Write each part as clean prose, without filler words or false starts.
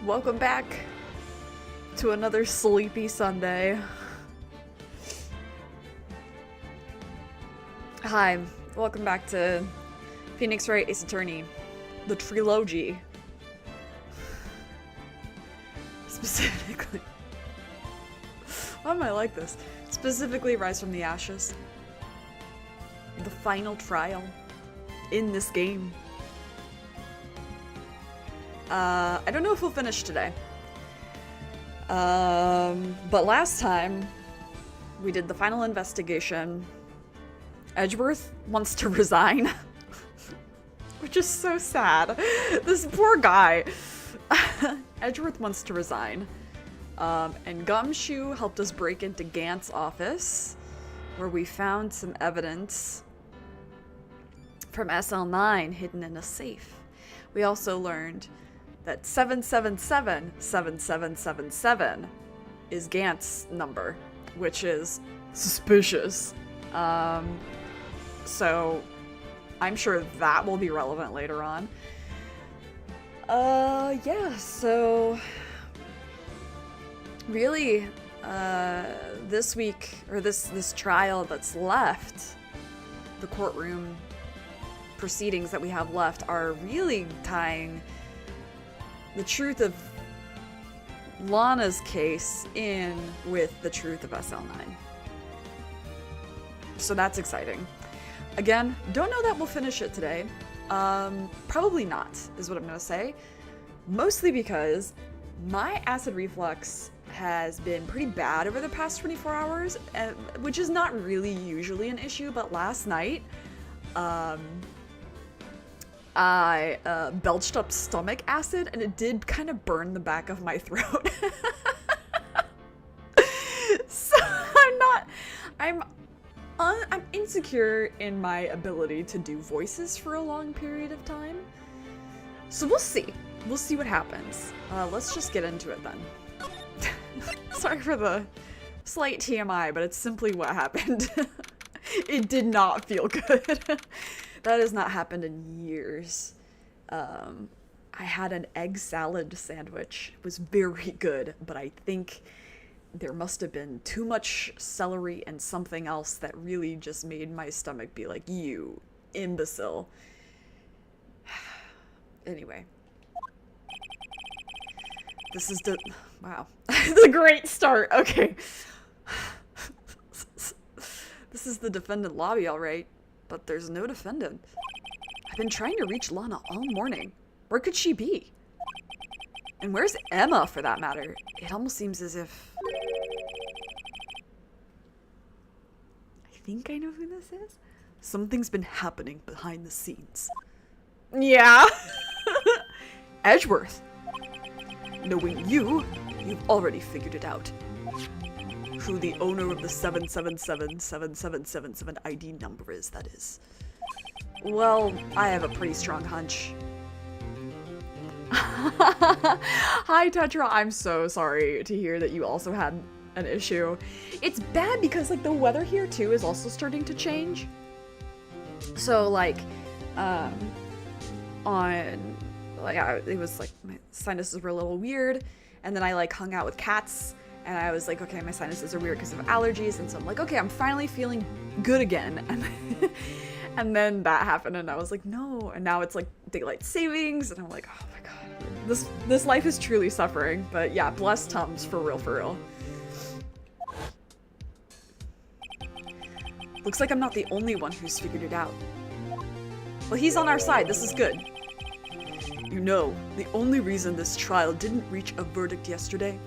Welcome back to another sleepy Sunday. Hi, welcome back to Phoenix Wright Ace Attorney, the trilogy. Specifically, why am I like this? Specifically, Rise from the Ashes. The final trial in this game. I don't know if we'll finish today. But last time we did the final investigation. Edgeworth wants to resign. Which is so sad. This poor guy. Edgeworth wants to resign. And Gumshoe helped us break into Gant's office, where we found some evidence from SL9 hidden in a safe. We also learned that 777-7777 is Gant's number, which is suspicious. So I'm sure that will be relevant later on. Yeah, so really, this week, or this trial that's left, the courtroom proceedings that we have left are really tying the truth of Lana's case in with the truth of SL9. So that's exciting. Again, don't know that we'll finish it today. Probably not, is what I'm gonna say. Mostly because my acid reflux has been pretty bad over the past 24 hours, which is not really usually an issue, but last night, I belched up stomach acid, and it did kind of burn the back of my throat. So I'm insecure in my ability to do voices for a long period of time. So we'll see. We'll see what happens. Let's just get into it then. Sorry for the slight TMI, but it's simply what happened. It did not feel good. That has not happened in years. I had an egg salad sandwich. It was very good, but I think there must have been too much celery and something else that really just made my stomach be like, you imbecile. Anyway. This is wow. It's a great start. Okay. This is the defendant lobby, all right. But there's no defendant. I've been trying to reach Lana all morning. Where could she be? And where's Emma, for that matter? It almost seems as if... I think I know who this is. Something's been happening behind the scenes. Yeah. Edgeworth. Knowing you've already figured it out. Who the owner of the 777-7777 ID number is, that is. Well, I have a pretty strong hunch. Hi, Tetra. I'm so sorry to hear that you also had an issue. It's bad because, like, the weather here, too, is also starting to change. So, like, it was, like, my sinuses were a little weird, and then I, like, hung out with cats, and I was like, okay, my sinuses are weird because of allergies, and so I'm like, okay, I'm finally feeling good again, and then that happened, and I was like, no, and now it's, like, daylight savings, and I'm like, oh my god, this life is truly suffering, but yeah, bless Tums, for real, for real. Looks like I'm not the only one who's figured it out. Well, he's on our side, this is good. You know, the only reason this trial didn't reach a verdict yesterday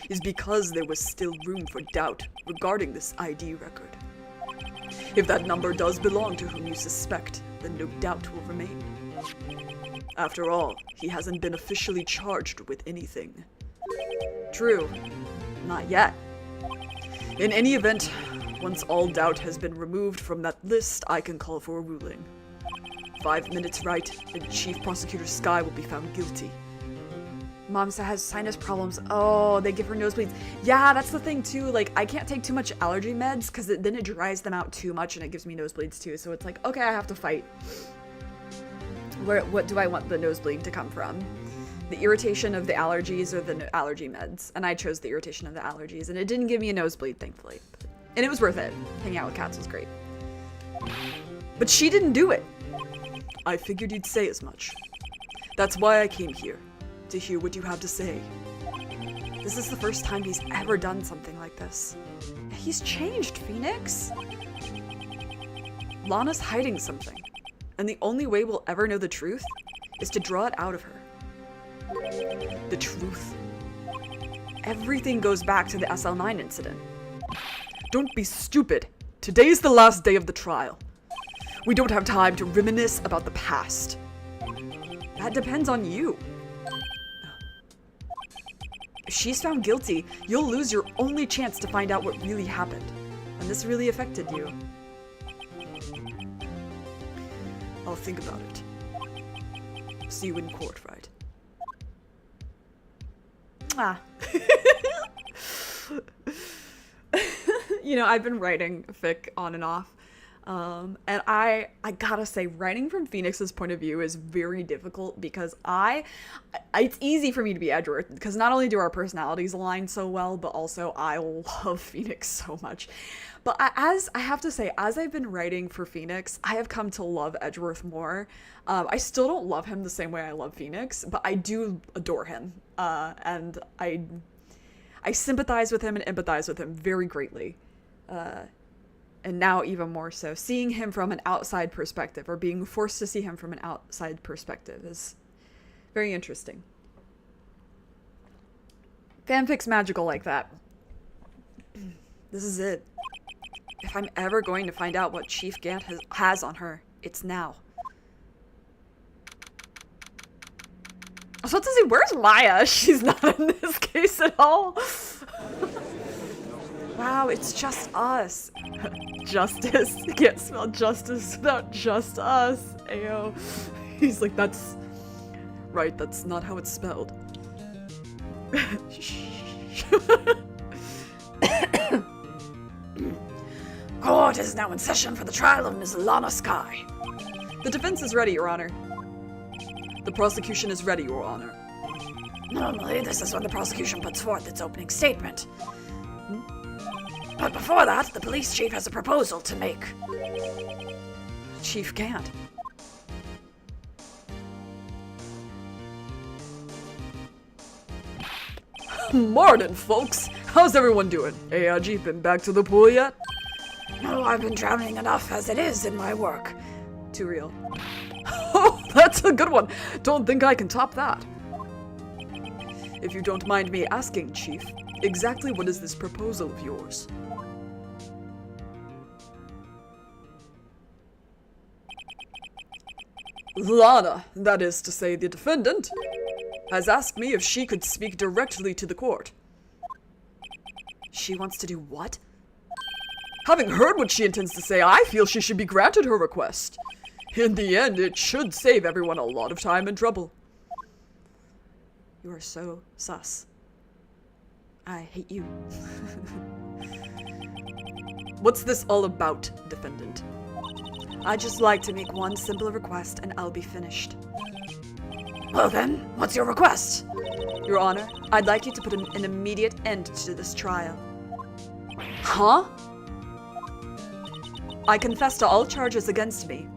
is because there was still room for doubt regarding this ID record. If that number does belong to whom you suspect, then no doubt will remain. After all, he hasn't been officially charged with anything. True, not yet. In any event, once all doubt has been removed from that list, I can call for a ruling. 5 minutes right, and Chief Prosecutor Skye will be found guilty. Mom has sinus problems. Oh, they give her nosebleeds. Yeah, that's the thing too. Like, I can't take too much allergy meds because then it dries them out too much and it gives me nosebleeds too. So it's like, okay, I have to fight. What do I want the nosebleed to come from? the irritation of the allergies or the allergy meds. And I chose the irritation of the allergies, and it didn't give me a nosebleed, thankfully. And it was worth it. Hanging out with cats was great. But she didn't do it. I figured you'd say as much. That's why I came here, to hear what you have to say. This is the first time he's ever done something like this. He's changed, Phoenix. Lana's hiding something, and the only way we'll ever know the truth is to draw it out of her. The truth. Everything goes back to the SL9 incident. Don't be stupid. Today's the last day of the trial. We don't have time to reminisce about the past. That depends on you. If she's found guilty, you'll lose your only chance to find out what really happened. And this really affected you. I'll think about it. See you in court, Wright. Ah. You know, I've been writing fic on and off. And I gotta say, writing from Phoenix's point of view is very difficult because it's easy for me to be Edgeworth because not only do our personalities align so well, but also I love Phoenix so much. But I have to say, as I've been writing for Phoenix, I have come to love Edgeworth more. I still don't love him the same way I love Phoenix, but I do adore him. And I sympathize with him and empathize with him very greatly. And now even more so, seeing him from an outside perspective, or being forced to see him from an outside perspective, is very interesting. Fanfic's magical like that. This is it. If I'm ever going to find out what Chief Gant has on her, it's now. I was about to say, where's Maya? She's not in this case at all. Wow, it's just us. Justice. You can't spell justice without just us. Ayo. He's like, that's... Right, that's not how it's spelled. Court is now in session for the trial of Miss Lana Skye. The defense is ready, Your Honor. The prosecution is ready, Your Honor. Normally, this is when the prosecution puts forth its opening statement. But before that, the police chief has a proposal to make. Chief Gant. Morning, folks. How's everyone doing? AIG been back to the pool yet? No, I've been drowning enough as it is in my work. Too real. Oh, that's a good one. Don't think I can top that. If you don't mind me asking, Chief, exactly what is this proposal of yours? Lana, that is to say the defendant, has asked me if she could speak directly to the court. She wants to do what? Having heard what she intends to say, I feel she should be granted her request. In the end, it should save everyone a lot of time and trouble. You are so sus. I hate you. What's this all about, defendant? I'd just like to make one simple request and I'll be finished. Well then, what's your request? Your Honor, I'd like you to put an immediate end to this trial. Huh? I confess to all charges against me.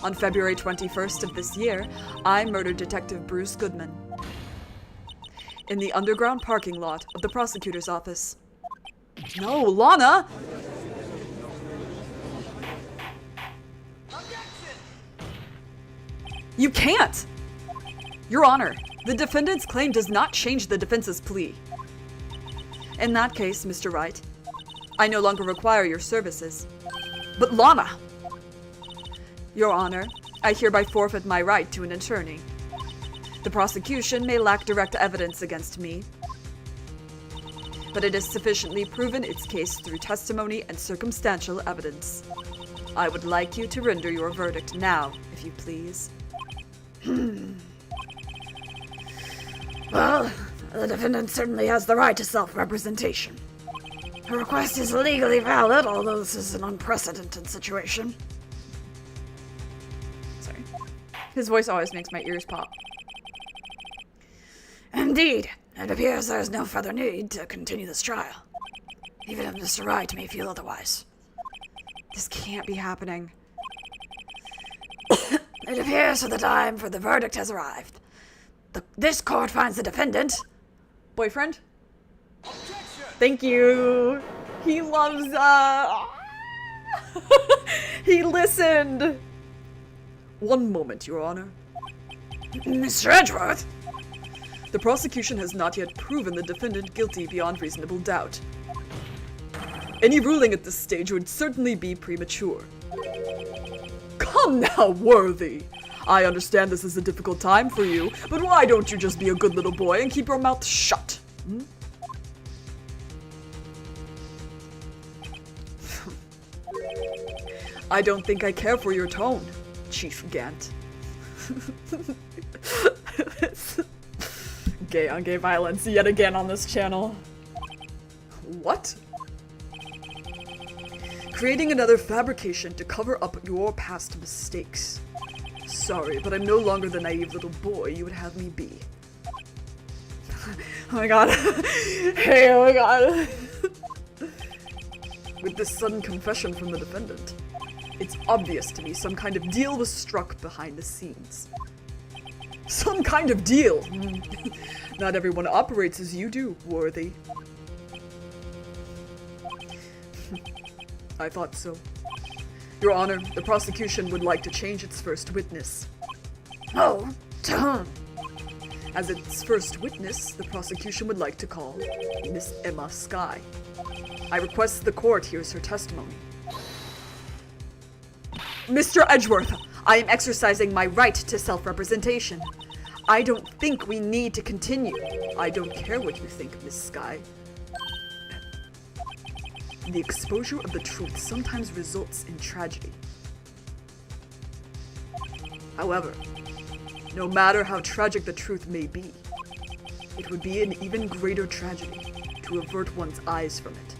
On February 21st of this year, I murdered Detective Bruce Goodman in the underground parking lot of the prosecutor's office. No, Lana! You can't! Your Honor, the defendant's claim does not change the defense's plea. In that case, Mr. Wright, I no longer require your services. But Lana! Your Honor, I hereby forfeit my right to an attorney. The prosecution may lack direct evidence against me, but it has sufficiently proven its case through testimony and circumstantial evidence. I would like you to render your verdict now, if you please. Well, the defendant certainly has the right to self-representation. Her request is legally valid, although this is an unprecedented situation. Sorry. His voice always makes my ears pop. Indeed, it appears there is no further need to continue this trial, even if Mr. Wright may feel otherwise. This can't be happening. It appears that the time for the verdict has arrived. This court finds the defendant... Boyfriend? Thank you. He loves, He listened. One moment, Your Honor. Mr. Edgeworth? The prosecution has not yet proven the defendant guilty beyond reasonable doubt. Any ruling at this stage would certainly be premature. Come now, Worthy! I understand this is a difficult time for you, but why don't you just be a good little boy and keep your mouth shut? Hmm? I don't think I care for your tone, Chief Gant. Gay on gay violence yet again on this channel. What? Creating another fabrication to cover up your past mistakes. Sorry, but I'm no longer the naive little boy you would have me be. Oh my god. Hey, oh my god. With this sudden confession from the defendant, it's obvious to me some kind of deal was struck behind the scenes. Some kind of deal! Not everyone operates as you do, Worthy. I thought so. Your Honor, the prosecution would like to change its first witness. Oh, to whom? As its first witness, the prosecution would like to call Miss Emma Skye. I request the court hears her testimony. Mr. Edgeworth, I am exercising my right to self-representation. I don't think we need to continue. I don't care what you think, Miss Skye. The exposure of the truth sometimes results in tragedy. However, no matter how tragic the truth may be, it would be an even greater tragedy to avert one's eyes from it.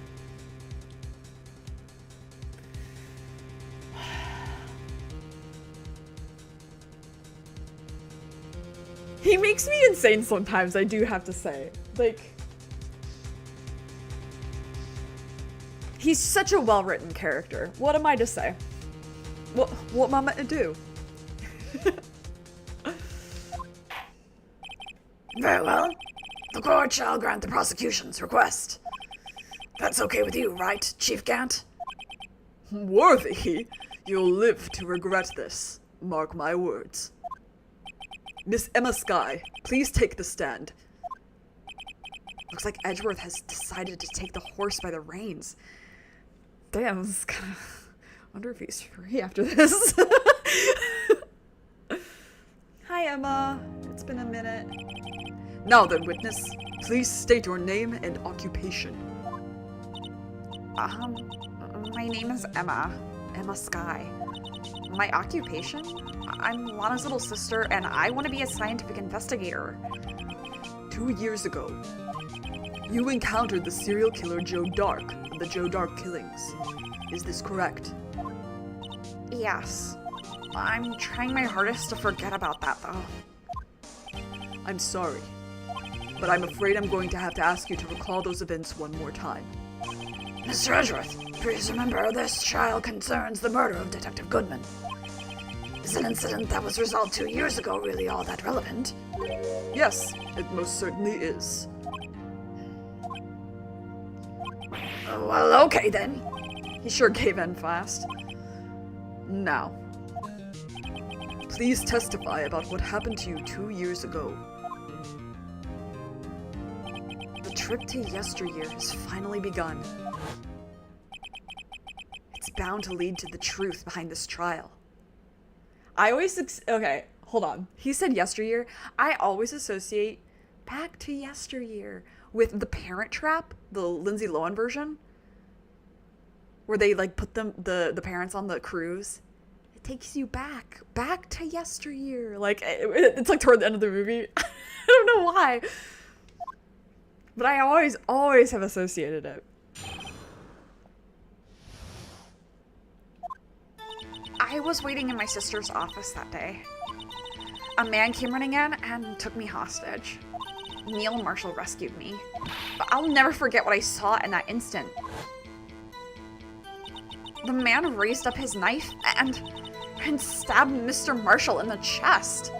He makes me insane sometimes, I do have to say. Like, he's such a well-written character. What am I to say? What am I meant to do? Very well. The court shall grant the prosecution's request. That's okay with you, right, Chief Gant? Worthy? You'll live to regret this. Mark my words. Miss Emma Skye, please take the stand. Looks like Edgeworth has decided to take the horse by the reins. Damn, this is kind of... I wonder if he's free after this. Hi, Emma. It's been a minute. Now then, witness, please state your name and occupation. My name is Emma. Emma Skye. My occupation? I'm Lana's little sister, and I want to be a scientific investigator. 2 years ago, you encountered the serial killer Joe Dark of the Joe Dark killings. Is this correct? Yes. I'm trying my hardest to forget about that, though. I'm sorry, but I'm afraid I'm going to have to ask you to recall those events one more time. Mr. Edgeworth, please remember this trial concerns the murder of Detective Goodman. Is an incident that was resolved 2 years ago really all that relevant? Yes, it most certainly is. Well, okay then. He sure gave in fast. Now, please testify about what happened to you 2 years ago. The trip to yesteryear has finally begun. It's bound to lead to the truth behind this trial. I always... okay, hold on. He said yesteryear. I always associate Back to Yesteryear with The Parent Trap, the Lindsay Lohan version, where they like put the parents on the cruise. It takes you back to yesteryear. Like it's like toward the end of the movie. I don't know why, but I always have associated it. I was waiting in my sister's office that day. A man came running in and took me hostage. Neil Marshall rescued me. But I'll never forget what I saw in that instant. The man raised up his knife and stabbed Mr. Marshall in the chest.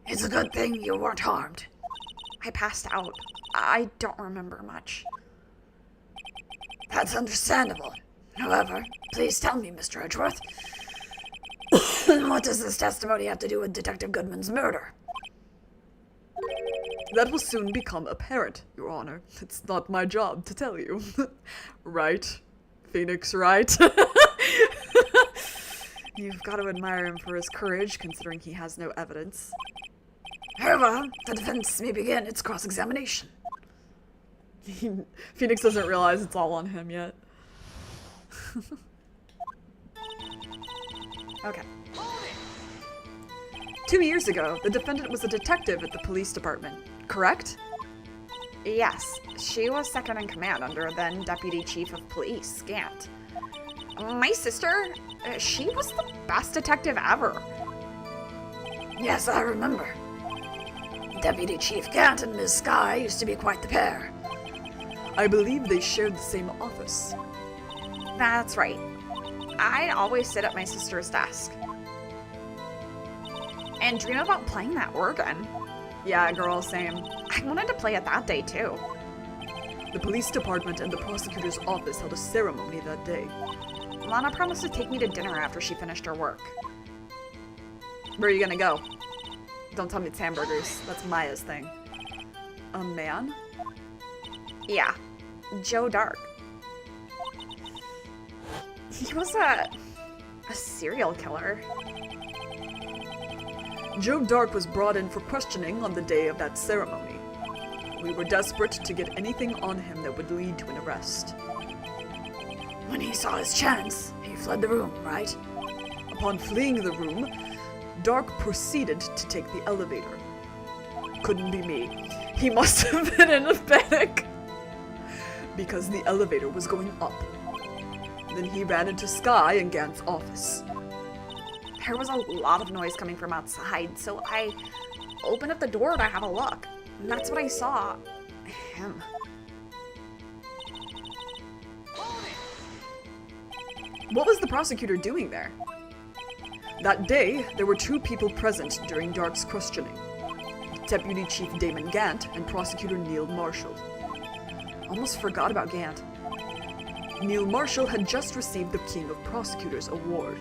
It's a good thing you weren't harmed. I passed out. I don't remember much. That's understandable. However, please tell me, Mr. Edgeworth, what does this testimony have to do with Detective Goodman's murder? That will soon become apparent, Your Honor. It's not my job to tell you. Right? Phoenix Wright? You've got to admire him for his courage, considering he has no evidence. However, the defense may begin its cross-examination. Phoenix doesn't realize it's all on him yet. Okay. 2 years ago, the defendant was a detective at the police department, correct? Yes, she was second in command under then Deputy Chief of Police, Gant. My sister, she was the best detective ever. Yes, I remember. Deputy Chief Gant and Ms. Skye used to be quite the pair. I believe they shared the same office. That's right. I'd always sit at my sister's desk and dream about playing that organ. Yeah, girl, same. I wanted to play it that day, too. The police department and the prosecutor's office held a ceremony that day. Lana promised to take me to dinner after she finished her work. Where are you gonna go? Don't tell me it's hamburgers. That's Maya's thing. A man? Yeah, Joe Dark. He was a serial killer. Joe Dark was brought in for questioning on the day of that ceremony. We were desperate to get anything on him that would lead to an arrest. When he saw his chance, he fled the room, right? Upon fleeing the room, Dark proceeded to take the elevator. Couldn't be me. He must have been in a panic. Because the elevator was going up. Then he ran into Skye in Gant's office. There was a lot of noise coming from outside, so I opened up the door to have a look. And that's what I saw. Him. What was the prosecutor doing there? That day, there were 2 people present during Dark's questioning. Deputy Chief Damon Gant and Prosecutor Neil Marshall. Almost forgot about Gant. Neil Marshall had just received the King of Prosecutors award.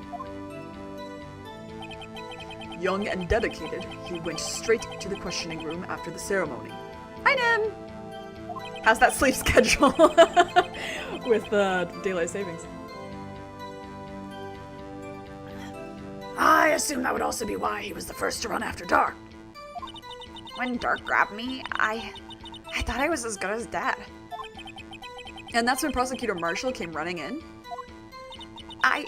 Young and dedicated, he went straight to the questioning room after the ceremony. Hi, Nim! How's that sleep schedule with daylight savings? I assume that would also be why he was the first to run after Dark. When Dark grabbed me, I thought I was as good as dead. And that's when Prosecutor Marshall came running in? I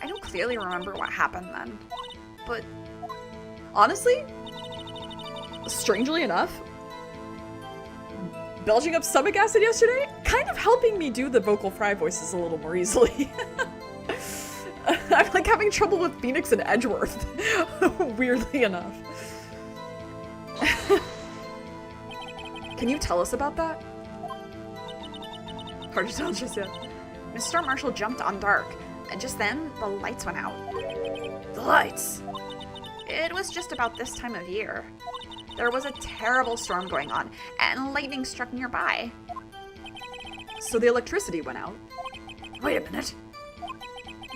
don't clearly remember what happened then, but honestly, strangely enough, belching up stomach acid yesterday, kind of helping me do the vocal fry voices a little more easily. I'm like having trouble with Phoenix and Edgeworth, weirdly enough. Can you tell us about that? Hard to tell just yet. Mr. Marshall jumped on Dark, and just then, the lights went out. The lights? It was just about this time of year. There was a terrible storm going on, and lightning struck nearby. So the electricity went out? Wait a minute.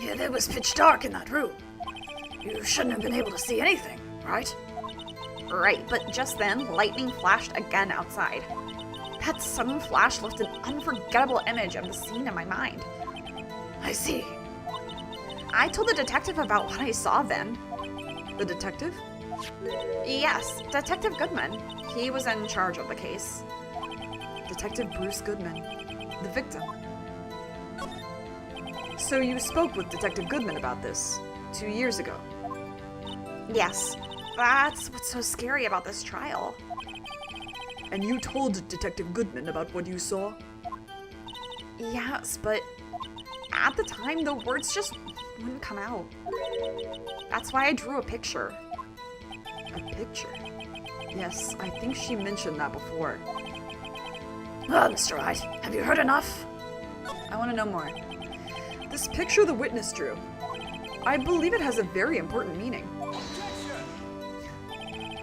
Yeah, it was pitch dark in that room. You shouldn't have been able to see anything, right? Right, but just then, lightning flashed again outside. That sudden flash left an unforgettable image of the scene in my mind. I see. I told the detective about what I saw then. The detective? Yes, Detective Goodman. He was in charge of the case. Detective Bruce Goodman, the victim. So you spoke with Detective Goodman about this 2 years ago? Yes, that's what's so scary about this trial. And you told Detective Goodman about what you saw? Yes, but at the time, the words just wouldn't come out. That's why I drew a picture. A picture? Yes, I think she mentioned that before. Well, Mr. Wright, have you heard enough? I want to know more. This picture the witness drew. I believe it has a very important meaning.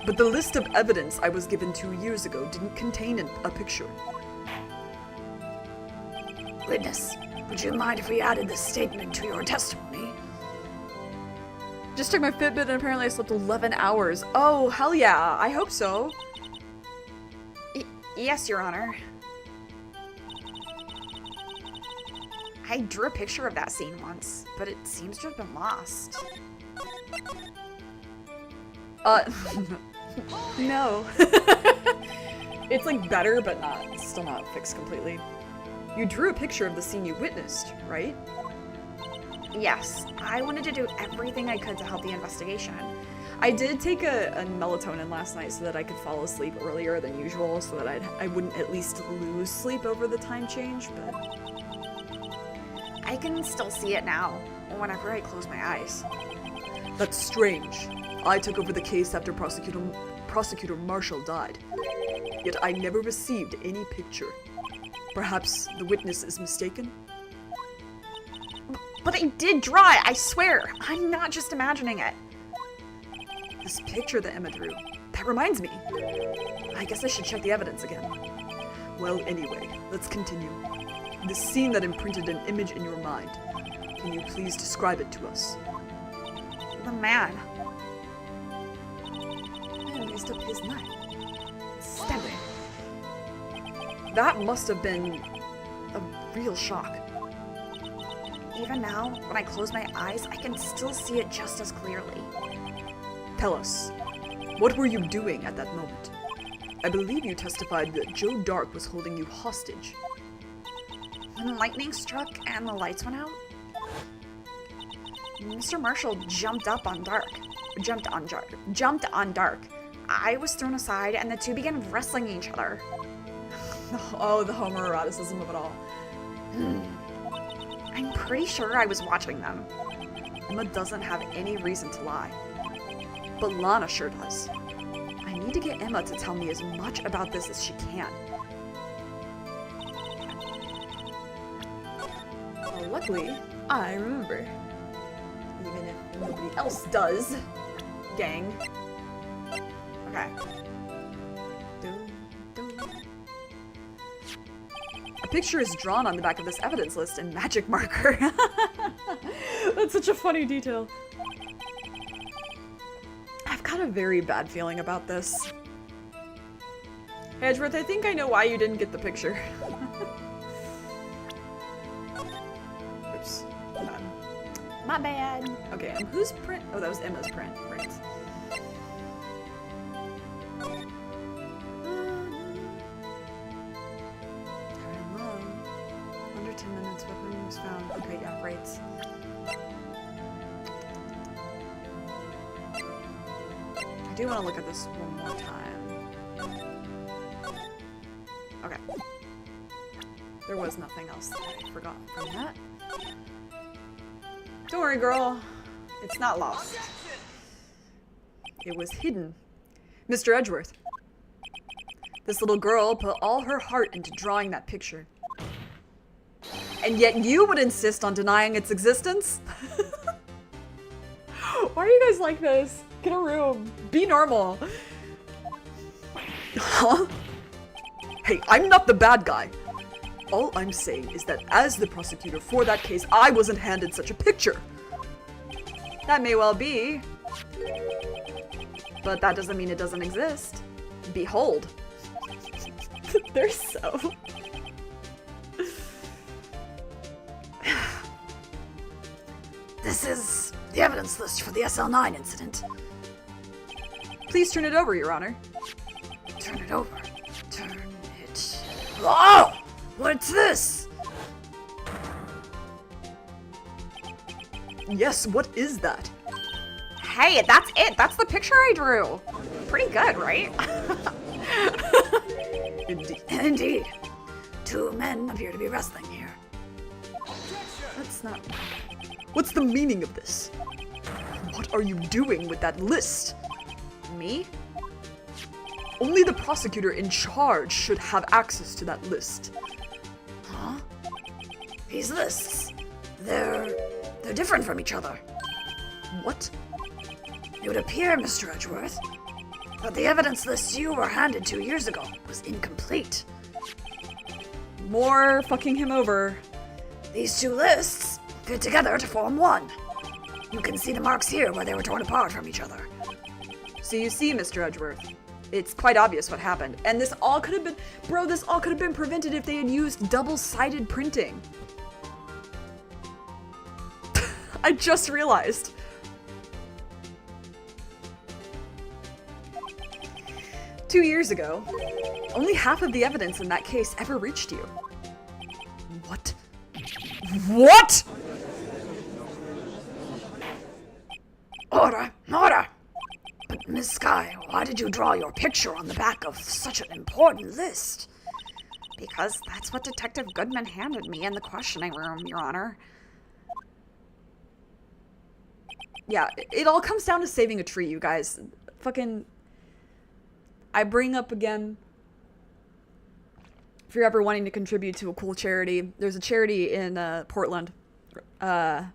But the list of evidence I was given 2 years ago didn't contain a picture. Witness, would you mind if we added this statement to your testimony? Just took my Fitbit and apparently I slept 11 hours. Oh, hell yeah, I hope so. Yes, Your Honor. I drew a picture of that scene once, but it seems to have been lost. No. It's like better, but still not fixed completely. You drew a picture of the scene you witnessed, right? Yes, I wanted to do everything I could to help the investigation. I did take a melatonin last night so that I could fall asleep earlier than usual, so that I wouldn't at least lose sleep over the time change, but... I can still see it now, whenever I close my eyes. That's strange. I took over the case after Prosecutor Marshall died. Yet I never received any picture. Perhaps the witness is mistaken? But I did draw it, I swear! I'm not just imagining it. This picture that Emma drew. That reminds me. I guess I should check the evidence again. Well, anyway, let's continue. The scene that imprinted an image in your mind. Can you please describe it to us? The man. Man raised up his knife. Stab him. That must have been a real shock. Even now, when I close my eyes, I can still see it just as clearly. Tell us, what were you doing at that moment? I believe you testified that Joe Dark was holding you hostage. When lightning struck and the lights went out, Mr. Marshall jumped on Dark. I was thrown aside and the two began wrestling each other. Oh, the homoeroticism of it all. I'm pretty sure I was watching them. Emma doesn't have any reason to lie. But Lana sure does. I need to get Emma to tell me as much about this as she can. Well, luckily, I remember. Even if nobody else does. Gang. Okay. A picture is drawn on the back of this evidence list in magic marker. That's such a funny detail. I've got a very bad feeling about this. Hedgeworth, I think I know why you didn't get the picture. Oops. Hold on. My bad. Okay, and whose print? Oh, that was Emma's print. Right. Under 10 minutes, weapon was found. Okay, yeah, right. I do want to look at this one more time. Okay. There was nothing else that I forgot from that. Don't worry, girl. It's not lost. It was hidden. Mr. Edgeworth. This little girl put all her heart into drawing that picture. And yet you would insist on denying its existence? Why are you guys like this? Get a room. Be normal. Huh? Hey, I'm not the bad guy. All I'm saying is that as the prosecutor for that case, I wasn't handed such a picture. That may well be. But that doesn't mean it doesn't exist. Behold. They're so... This is the evidence list for the SL9 incident. Please turn it over, Your Honor. Turn it over. Turn it... Oh! What's this? Yes, what is that? Hey, that's it. That's the picture I drew. Pretty good, right? Indeed. Indeed. Two men appear to be wrestling here. That's not... What's the meaning of this? What are you doing with that list? Me? Only the prosecutor in charge should have access to that list. Huh? These lists, they're different from each other. What? It would appear, Mr. Edgeworth, that the evidence list you were handed 2 years ago was incomplete. More fucking him over. These two lists fit together to form one. You can see the marks here where they were torn apart from each other. So you see, Mr. Edgeworth, it's quite obvious what happened. And this all could have been, bro, this all could have been prevented if they had used double-sided printing. I just realized. Two years ago, only half of the evidence in that case ever reached you. What? What? Order! Order! But, Miss Skye, why did you draw your picture on the back of such an important list? Because that's what Detective Goodman handed me in the questioning room, Your Honor. Yeah, it all comes down to saving a tree, you guys. Fucking... I bring up again, if you're ever wanting to contribute to a cool charity, there's a charity in Portland that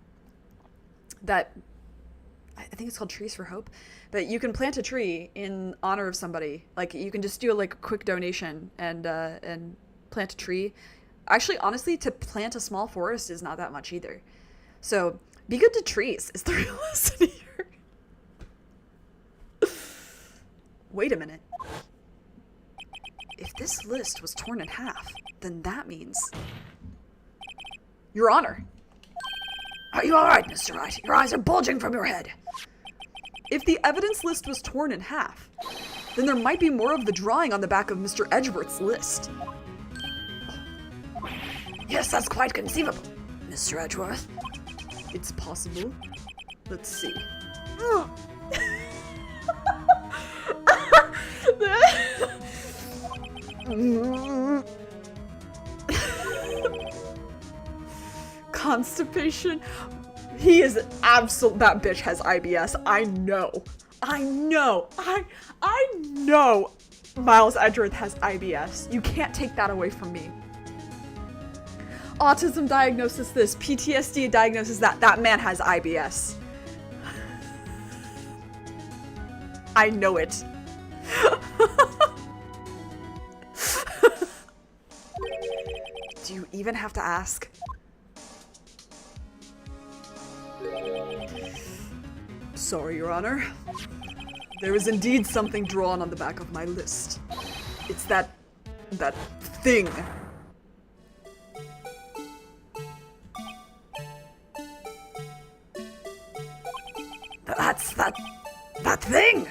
I think it's called Trees for Hope, but you can plant a tree in honor of somebody. Like, you can just do like a quick donation and plant a tree. Actually, honestly, to plant a small forest is not that much either. So be good to trees is the real lesson here. Wait a minute. If this list was torn in half, then that means... Your Honor. Are you alright, Mr. Wright? Your eyes are bulging from your head. If the evidence list was torn in half, then there might be more of the drawing on the back of Mr. Edgeworth's list. Yes, that's quite conceivable, Mr. Edgeworth. It's possible. Let's see. Constipation. He is absolute. That bitch has IBS. I know. Miles Edgeworth has IBS. You can't take that away from me. Autism diagnosis this, PTSD diagnosis that. That man has IBS. I know it. Do you even have to ask? Sorry, Your Honor. There is indeed something drawn on the back of my list. It's that thing. That's that thing!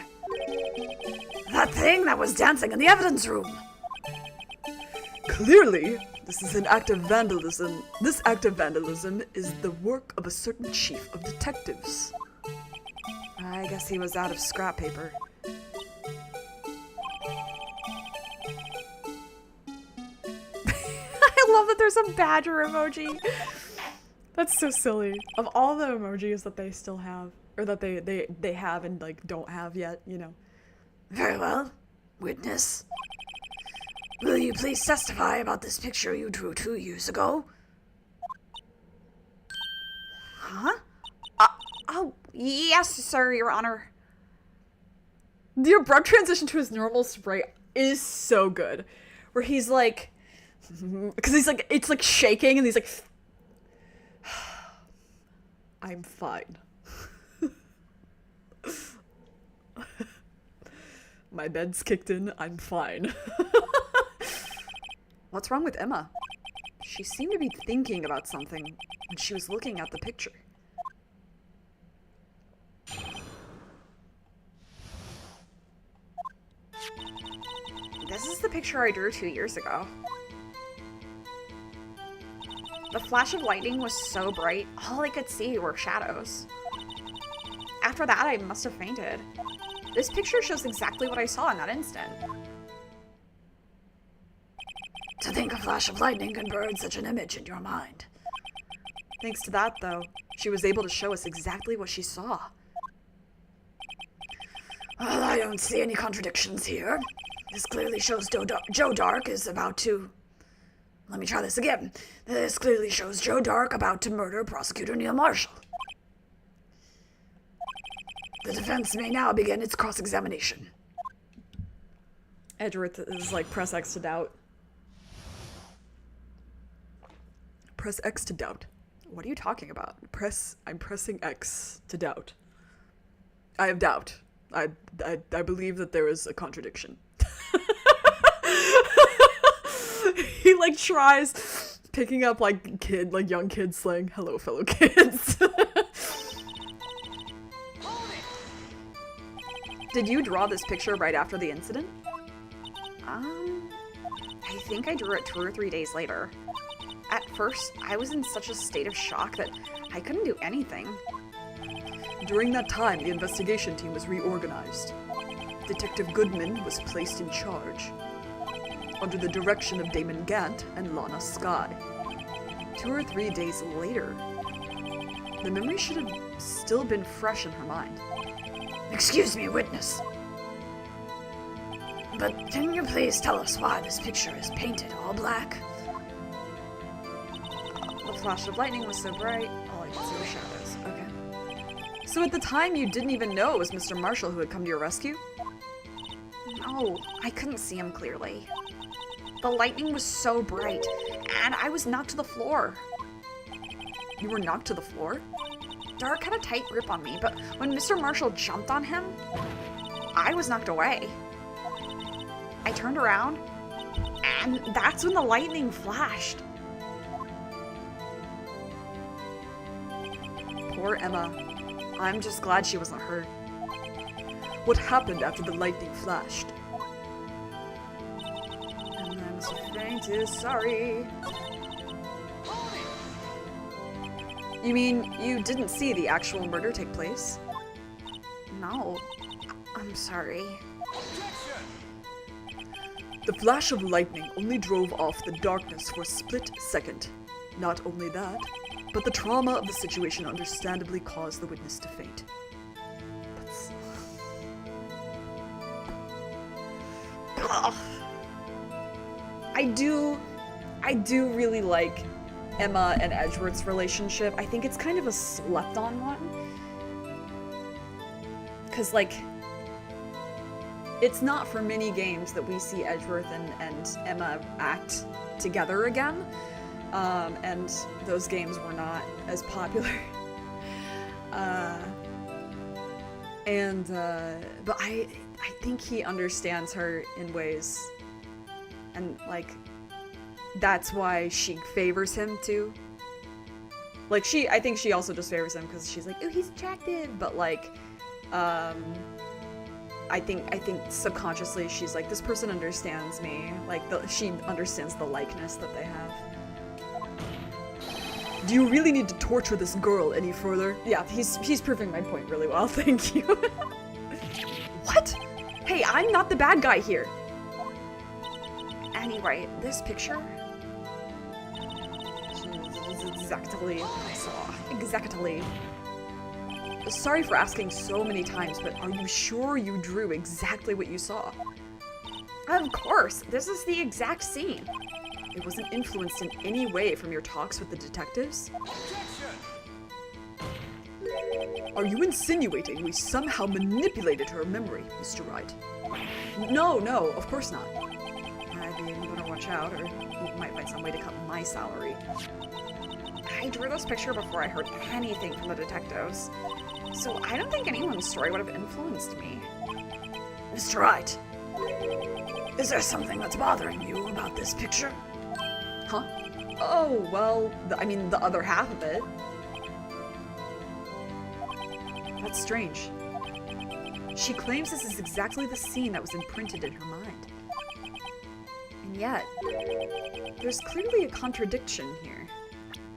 That thing that was dancing in the evidence room! Clearly, this is an act of vandalism. This act of vandalism is the work of a certain chief of detectives. I guess he was out of scrap paper. I love that there's a badger emoji. That's so silly. Of all the emojis that they still have, or that they have and like don't have yet, you know. Very well. Witness. Will you please testify about this picture you drew 2 years ago? Huh? Oh, yes, sir, Your Honor. The abrupt transition to his normal sprite is so good. Where he's like, because he's like, it's like shaking and he's like, I'm fine. My bed's kicked in, I'm fine. What's wrong with Emma? She seemed to be thinking about something when she was looking at the picture. This is the picture I drew 2 years ago. The flash of lightning was so bright, all I could see were shadows. After that, I must have fainted. This picture shows exactly what I saw in that instant. To think a flash of lightning can burn such an image in your mind. Thanks to that, though, she was able to show us exactly what she saw. Well, I don't see any contradictions here. This clearly shows Joe Dark is about to... Let me try this again. This clearly shows Joe Dark about to murder Prosecutor Neil Marshall. The defense may now begin its cross-examination. Edgeworth is like, press X to doubt. Press X to doubt. What are you talking about? I'm pressing X to doubt. I have doubt. I believe that there is a contradiction. He like tries picking up like young kids slang. Hello, fellow kids. Did you draw this picture right after the incident? I think I drew it 2 or 3 days later. At first, I was in such a state of shock that I couldn't do anything. During that time, the investigation team was reorganized. Detective Goodman was placed in charge, under the direction of Damon Gant and Lana Skye. 2 or 3 days later, the memory should have still been fresh in her mind. Excuse me, witness. But can you please tell us why this picture is painted all black? The flash of lightning was so bright, all I could see were shadows. Okay. So at the time, you didn't even know it was Mr. Marshall who had come to your rescue? No, I couldn't see him clearly. The lightning was so bright, and I was knocked to the floor. You were knocked to the floor? Dark had a tight grip on me, but when Mr. Marshall jumped on him, I was knocked away. I turned around, and that's when the lightning flashed. Poor Emma. I'm just glad she wasn't hurt. What happened after the lightning flashed? And I must have fainted, sorry. You mean you didn't see the actual murder take place? No, I'm sorry. The flash of lightning only drove off the darkness for a split second. Not only that, but the trauma of the situation understandably caused the witness to faint. That's... Ugh. I do really like Emma and Edgeworth's relationship. I think it's kind of a slept-on one. Because, like, it's not for many games that we see Edgeworth and Emma act together again. And those games were not as popular. But I think he understands her in ways, and like, that's why she favors him too. Like, I think she also just favors him because she's like, oh, he's attractive, but like, I think subconsciously she's like, this person understands me. Like, she understands the likeness that they have. Do you really need to torture this girl any further? Yeah, he's proving my point really well, thank you. What? Hey, I'm not the bad guy here. Anyway, this picture is exactly what I saw. Exactly. Sorry for asking so many times, but are you sure you drew exactly what you saw? Of course, this is the exact scene. It wasn't influenced in any way from your talks with the detectives? Are you insinuating we somehow manipulated her memory, Mr. Wright? No, of course not. I'd be better watch out, or you might find some way to cut my salary. I drew this picture before I heard anything from the detectives, so I don't think anyone's story would have influenced me. Mr. Wright, is there something that's bothering you about this picture? Huh? Oh, well, the other half of it. That's strange. She claims this is exactly the scene that was imprinted in her mind. And yet, there's clearly a contradiction here.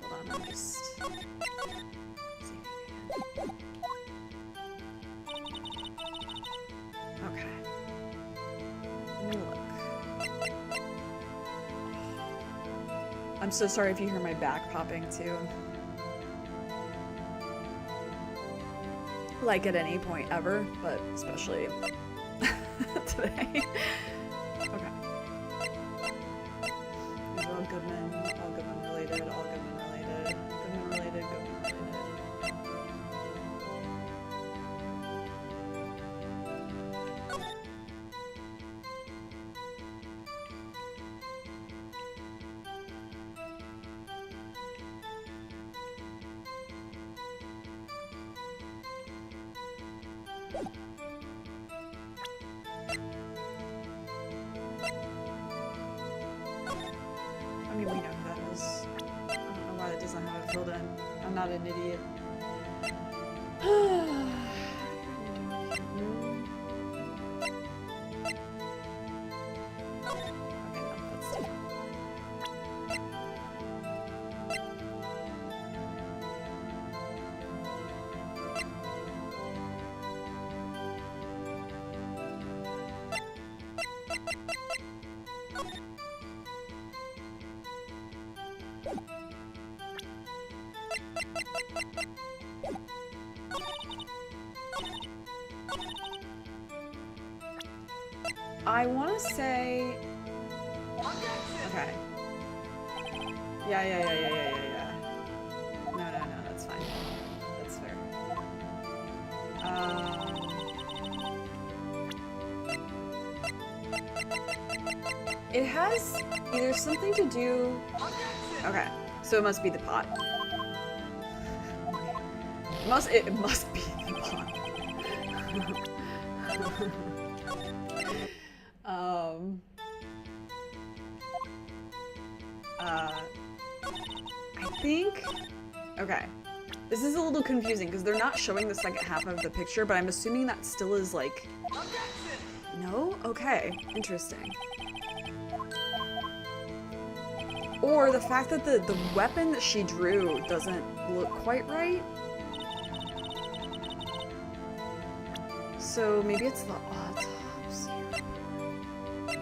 Hold on, let me just... see. Okay. Let me look. I'm so sorry if you hear my back popping too. Like at any point ever, but especially today. Okay. These are all Goodman related, all Goodman related, Goodman related, Goodman related. I mean, we know who that is. I don't know why that doesn't have it filled in. I'm not an idiot. Okay, no, that's too. I want to say... Okay. Yeah. No, that's fine. That's fair. It has either something to do... Okay, so it must be the pot. It must be the pot. I think... Okay. This is a little confusing because they're not showing the second half of the picture, but I'm assuming that still is like... No? Okay. Interesting. Or the fact that the weapon that she drew doesn't look quite right. So maybe it's the autopsy report.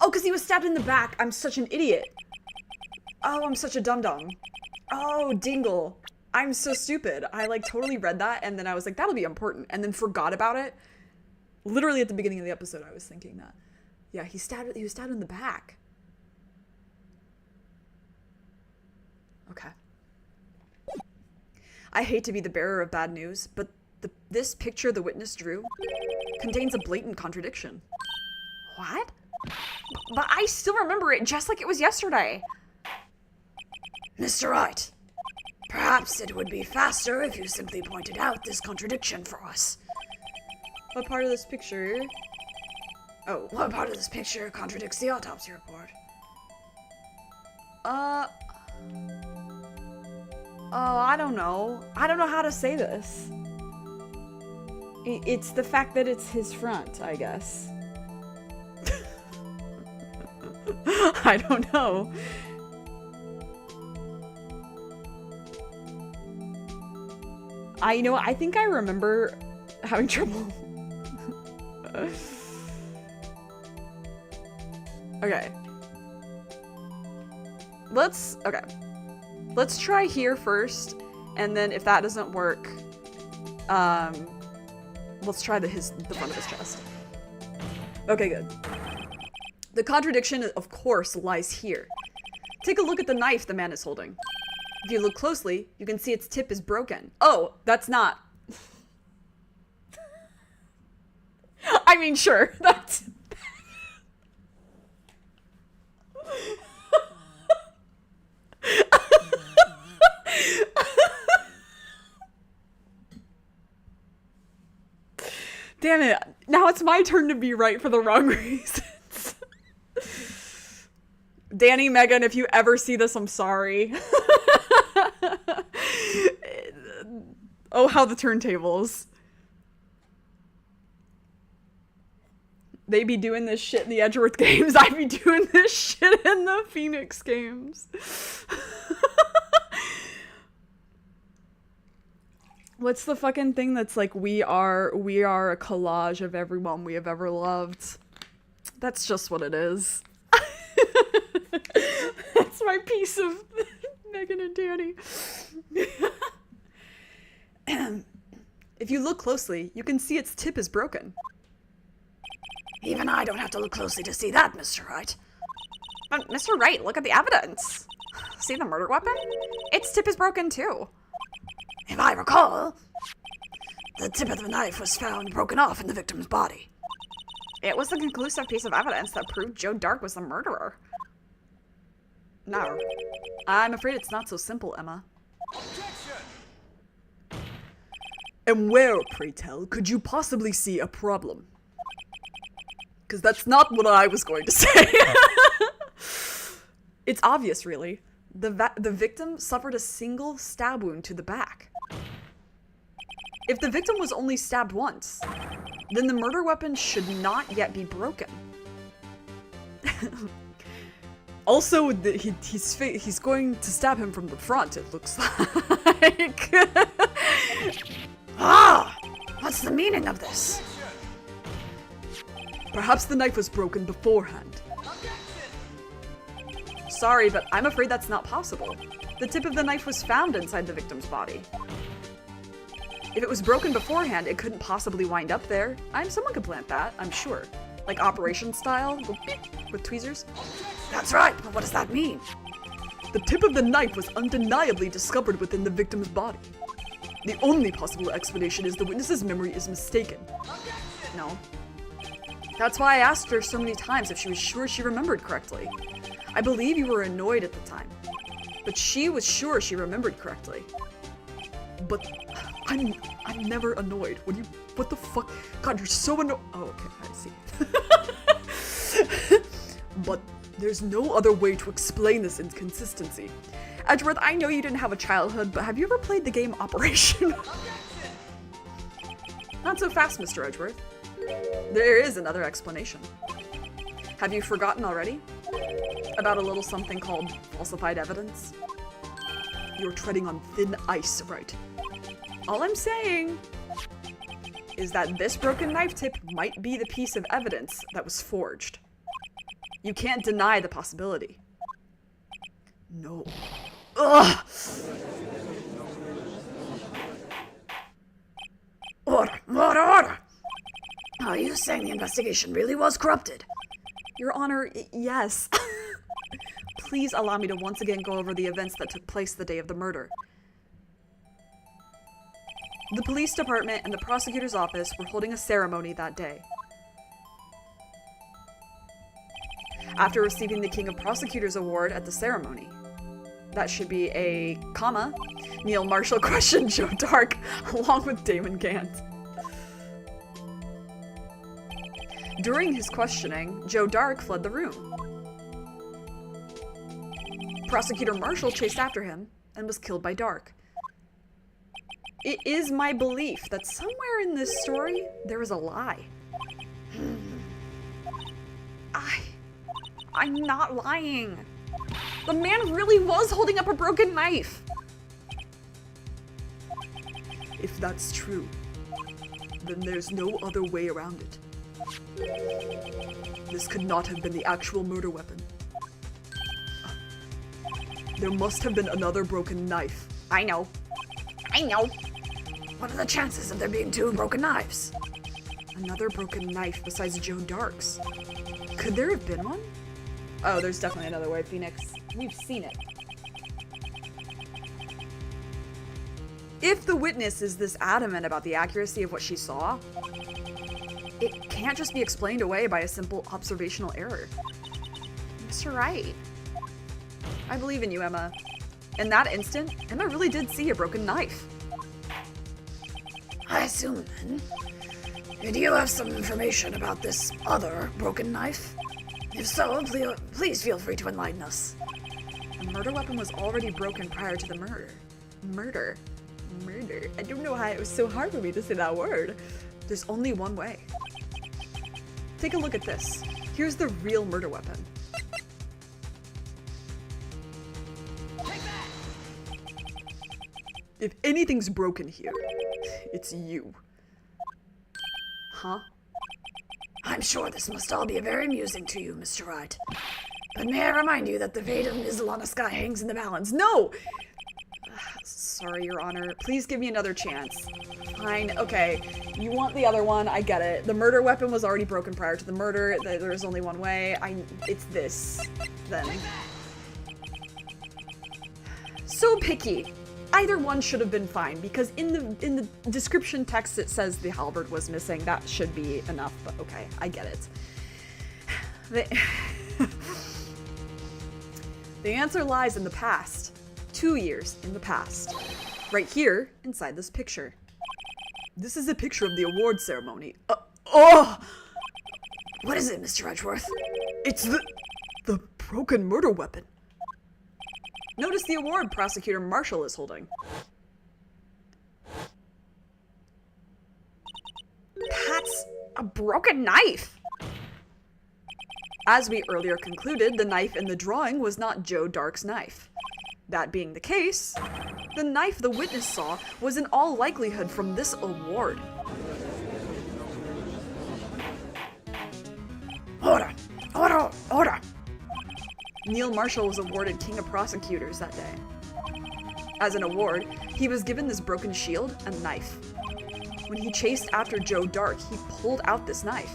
Oh, because he was stabbed in the back. I'm such an idiot. Oh, I'm such a dum-dum. Oh, dingle. I'm so stupid. I like totally read that and then I was like, that'll be important. And then forgot about it. Literally at the beginning of the episode, I was thinking that. Yeah, he was stabbed in the back. Okay. I hate to be the bearer of bad news, but this picture the witness drew contains a blatant contradiction. What? But I still remember it just like it was yesterday. Mr. Wright, perhaps it would be faster if you simply pointed out this contradiction for us. What part of this picture? Oh, what part of this picture contradicts the autopsy report? Oh, I don't know. I don't know how to say this. It's the fact that it's his front, I guess. I don't know. I think I remember having trouble. Okay. Let's try here first, and then if that doesn't work, let's try the front of his chest. Okay, good. The contradiction, of course, lies here. Take a look at the knife the man is holding. If you look closely, you can see its tip is broken. Oh, that's not... I mean, sure, that's... Damn it. Now it's my turn to be right for the wrong reasons. Danny, Megan, if you ever see this, I'm sorry. Oh, how the turntables. They be doing this shit in the Edgeworth games. I be doing this shit in the Phoenix games. What's the fucking thing that's like, we are a collage of everyone we have ever loved? That's just what it is. That's my piece of Megan and Danny. If you look closely, you can see its tip is broken. Even I don't have to look closely to see that, Mr. Wright. But Mr. Wright, look at the evidence. See the murder weapon? Its tip is broken too. If I recall, the tip of the knife was found broken off in the victim's body. It was a conclusive piece of evidence that proved Joe Dark was the murderer. No. I'm afraid it's not so simple, Emma. And where, pray tell, could you possibly see a problem? Because that's not what I was going to say. It's obvious, really. The victim suffered a single stab wound to the back. If the victim was only stabbed once, then the murder weapon should not yet be broken. Also, he's going to stab him from the front, it looks like. What's the meaning of this? Perhaps the knife was broken beforehand. Sorry, but I'm afraid that's not possible. The tip of the knife was found inside the victim's body. If it was broken beforehand, it couldn't possibly wind up there. Someone could plant that, I'm sure. Like Operation style, with tweezers. That's right, but what does that mean? The tip of the knife was undeniably discovered within the victim's body. The only possible explanation is the witness's memory is mistaken. No. That's why I asked her so many times if she was sure she remembered correctly. I believe you were annoyed at the time, but she was sure she remembered correctly. But I'm never annoyed. What the fuck? God, you're so annoyed. Oh, okay, I see. But there's no other way to explain this inconsistency. Edgeworth, I know you didn't have a childhood, but have you ever played the game Operation? Not so fast, Mr. Edgeworth. There is another explanation. Have you forgotten already? About a little something called falsified evidence? You're treading on thin ice, right? All I'm saying is that this broken knife tip might be the piece of evidence that was forged. You can't deny the possibility. No. Ugh! Order! Are you saying the investigation really was corrupted? Your Honor, yes. Please allow me to once again go over the events that took place the day of the murder. The police department and the prosecutor's office were holding a ceremony that day. After receiving the King of Prosecutors Award at the ceremony, that should be a comma, Neil Marshall questioned Joe Dark along with Damon Gant. During his questioning, Joe Dark fled the room. Prosecutor Marshall chased after him and was killed by Dark. It is my belief that somewhere in this story, there is a lie. I'm not lying. The man really was holding up a broken knife. If that's true, then there's no other way around it. This could not have been the actual murder weapon. There must have been another broken knife. I know. What are the chances of there being two broken knives? Another broken knife besides Joe Dark's. Could there have been one? Oh, there's definitely another way, Phoenix. We've seen it. If the witness is this adamant about the accuracy of what she saw, it can't just be explained away by a simple observational error. Mr. Wright. I believe in you, Emma. In that instant, Emma really did see a broken knife. I assume, then. Do you have some information about this other broken knife? If so, please feel free to enlighten us. The murder weapon was already broken prior to the murder. Murder. I don't know why it was so hard for me to say that word. There's only one way. Take a look at this. Here's the real murder weapon. If anything's broken here, it's you. Huh? I'm sure this must all be very amusing to you, Mr. Wright. But may I remind you that the fate of Ms. Lana Sky hangs in the balance. No! Sorry, Your Honor. Please give me another chance. Fine, okay. You want the other one, I get it. The murder weapon was already broken prior to the murder. There's only one way. It's this, then. So picky. Either one should have been fine, because in the description text it says the halberd was missing. That should be enough, but okay, I get it. The answer lies in the past. 2 years in the past. Right here, inside this picture. This is a picture of the award ceremony. What is it, Mr. Edgeworth? It's the broken murder weapon. Notice the award Prosecutor Marshall is holding. That's a broken knife! As we earlier concluded, the knife in the drawing was not Joe Dark's knife. That being the case, the knife the witness saw was in all likelihood from this award. Order! Neil Marshall was awarded King of Prosecutors that day. As an award, he was given this broken shield and knife. When he chased after Joe Dark, he pulled out this knife.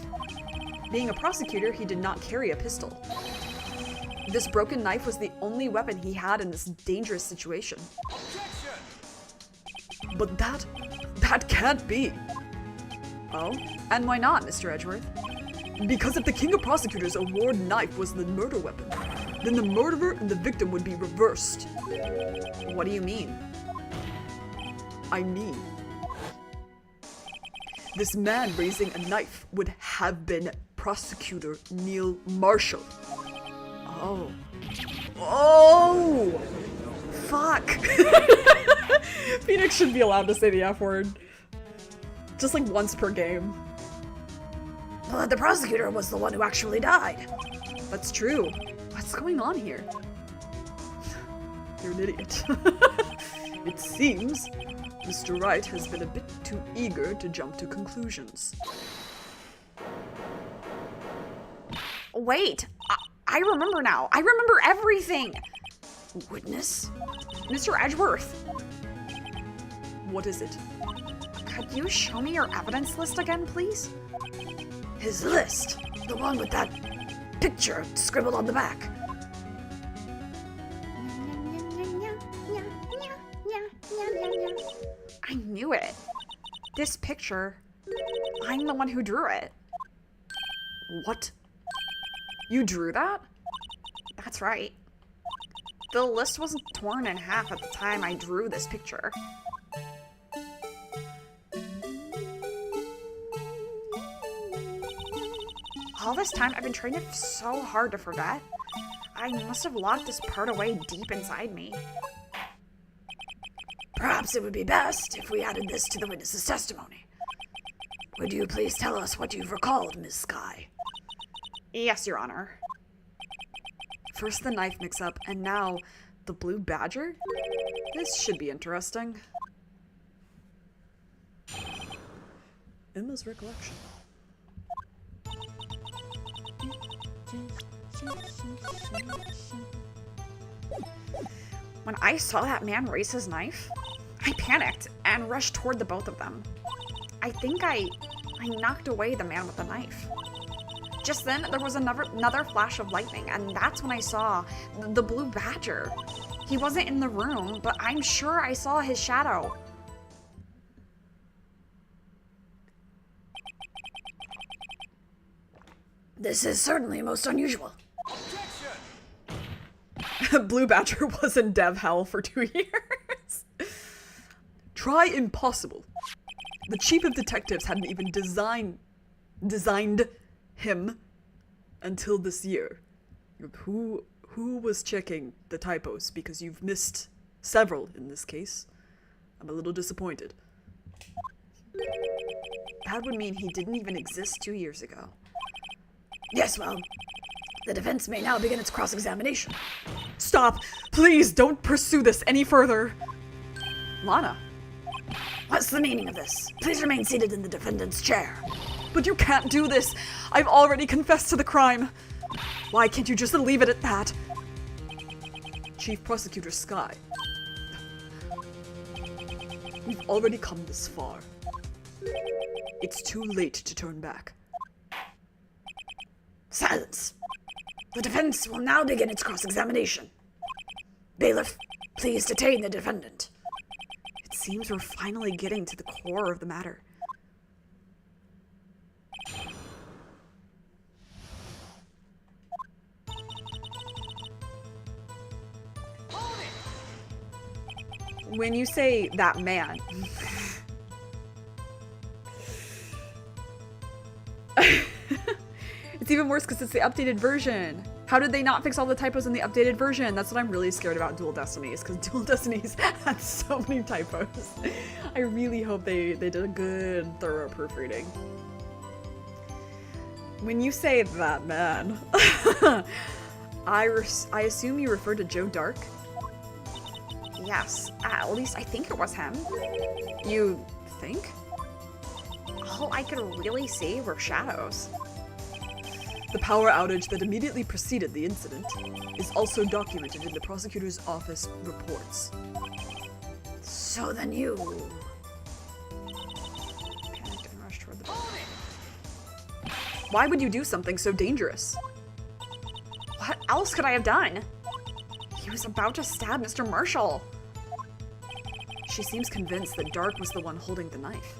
Being a prosecutor, he did not carry a pistol. This broken knife was the only weapon he had in this dangerous situation. But that can't be. Oh? And why not, Mr. Edgeworth? Because if the King of Prosecutors' award knife was the murder weapon, then the murderer and the victim would be reversed. What do you mean? I mean, this man raising a knife would have been Prosecutor Neil Marshall. Oh. Oh! Fuck! Phoenix should be allowed to say the F word. Just like once per game. But the prosecutor was the one who actually died. That's true. What's going on here? You're an idiot. It seems Mr. Wright has been a bit too eager to jump to conclusions. Wait! I remember now. I remember everything! Witness? Mr. Edgeworth! What is it? Could you show me your evidence list again, please? His list. The one with that picture scribbled on the back. I knew it. This picture. I'm the one who drew it. What? You drew that? That's right. The list wasn't torn in half at the time I drew this picture. All this time I've been trying so hard to forget. I must have locked this part away deep inside me. Perhaps it would be best if we added this to the witness's testimony. Would you please tell us what you've recalled, Miss Skye? Yes, Your Honor. First the knife mix-up, and now the blue badger? This should be interesting. Emma's recollection. When I saw that man raise his knife, I panicked and rushed toward the both of them. I think I knocked away the man with the knife. Just then, there was another flash of lightning, and that's when I saw the blue badger. He wasn't in the room, but I'm sure I saw his shadow. This is certainly most unusual. Blue Badger was in dev hell for 2 years. Try impossible. The chief of detectives hadn't even designed him until this year. Who was checking the typos? Because you've missed several in this case. I'm a little disappointed. That would mean he didn't even exist 2 years ago. Yes, well, the defense may now begin its cross-examination. Stop! Please don't pursue this any further! Lana. What's the meaning of this? Please remain seated in the defendant's chair. But you can't do this! I've already confessed to the crime! Why can't you just leave it at that? Chief Prosecutor Skye. We've already come this far. It's too late to turn back. Silence. The defense will now begin its cross-examination. Bailiff, please detain the defendant. It seems we're finally getting to the core of the matter. When you say that man, it's even worse because it's the updated version. How did they not fix all the typos in the updated version? That's what I'm really scared about Dual Destinies, because Dual Destinies had so many typos. I really hope they did a good, thorough proofreading. When you say that man, I assume you refer to Joe Dark? Yes, at least I think it was him. You think? All I could really see were shadows. The power outage that immediately preceded the incident is also documented in the prosecutor's office reports. So then you... Panicked and rushed toward the building. Why would you do something so dangerous? What else could I have done? He was about to stab Mr. Marshall. She seems convinced that Dark was the one holding the knife.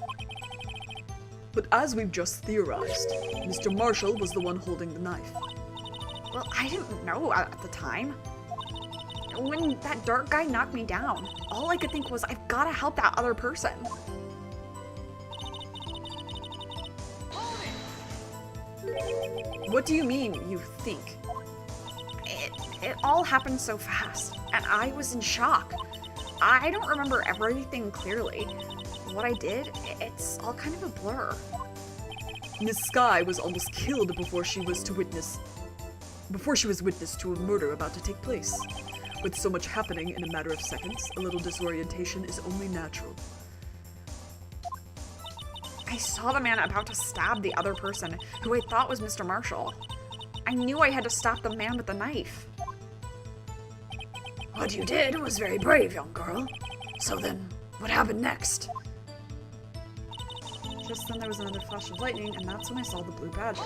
But as we've just theorized, Mr. Marshall was the one holding the knife. Well, I didn't know at the time. When that Dark guy knocked me down, all I could think was, I've got to help that other person. What do you mean, you think? It all happened so fast, and I was in shock. I don't remember everything clearly. What I did, it's all kind of a blur. Miss Skye was almost killed before she was witness to a murder about to take place. With so much happening in a matter of seconds, a little disorientation is only natural. I saw the man about to stab the other person, who I thought was Mr. Marshall. I knew I had to stop the man with the knife. What you did was very brave, young girl. So then, what happened next? Just then there was another flash of lightning, and that's when I saw the blue badger.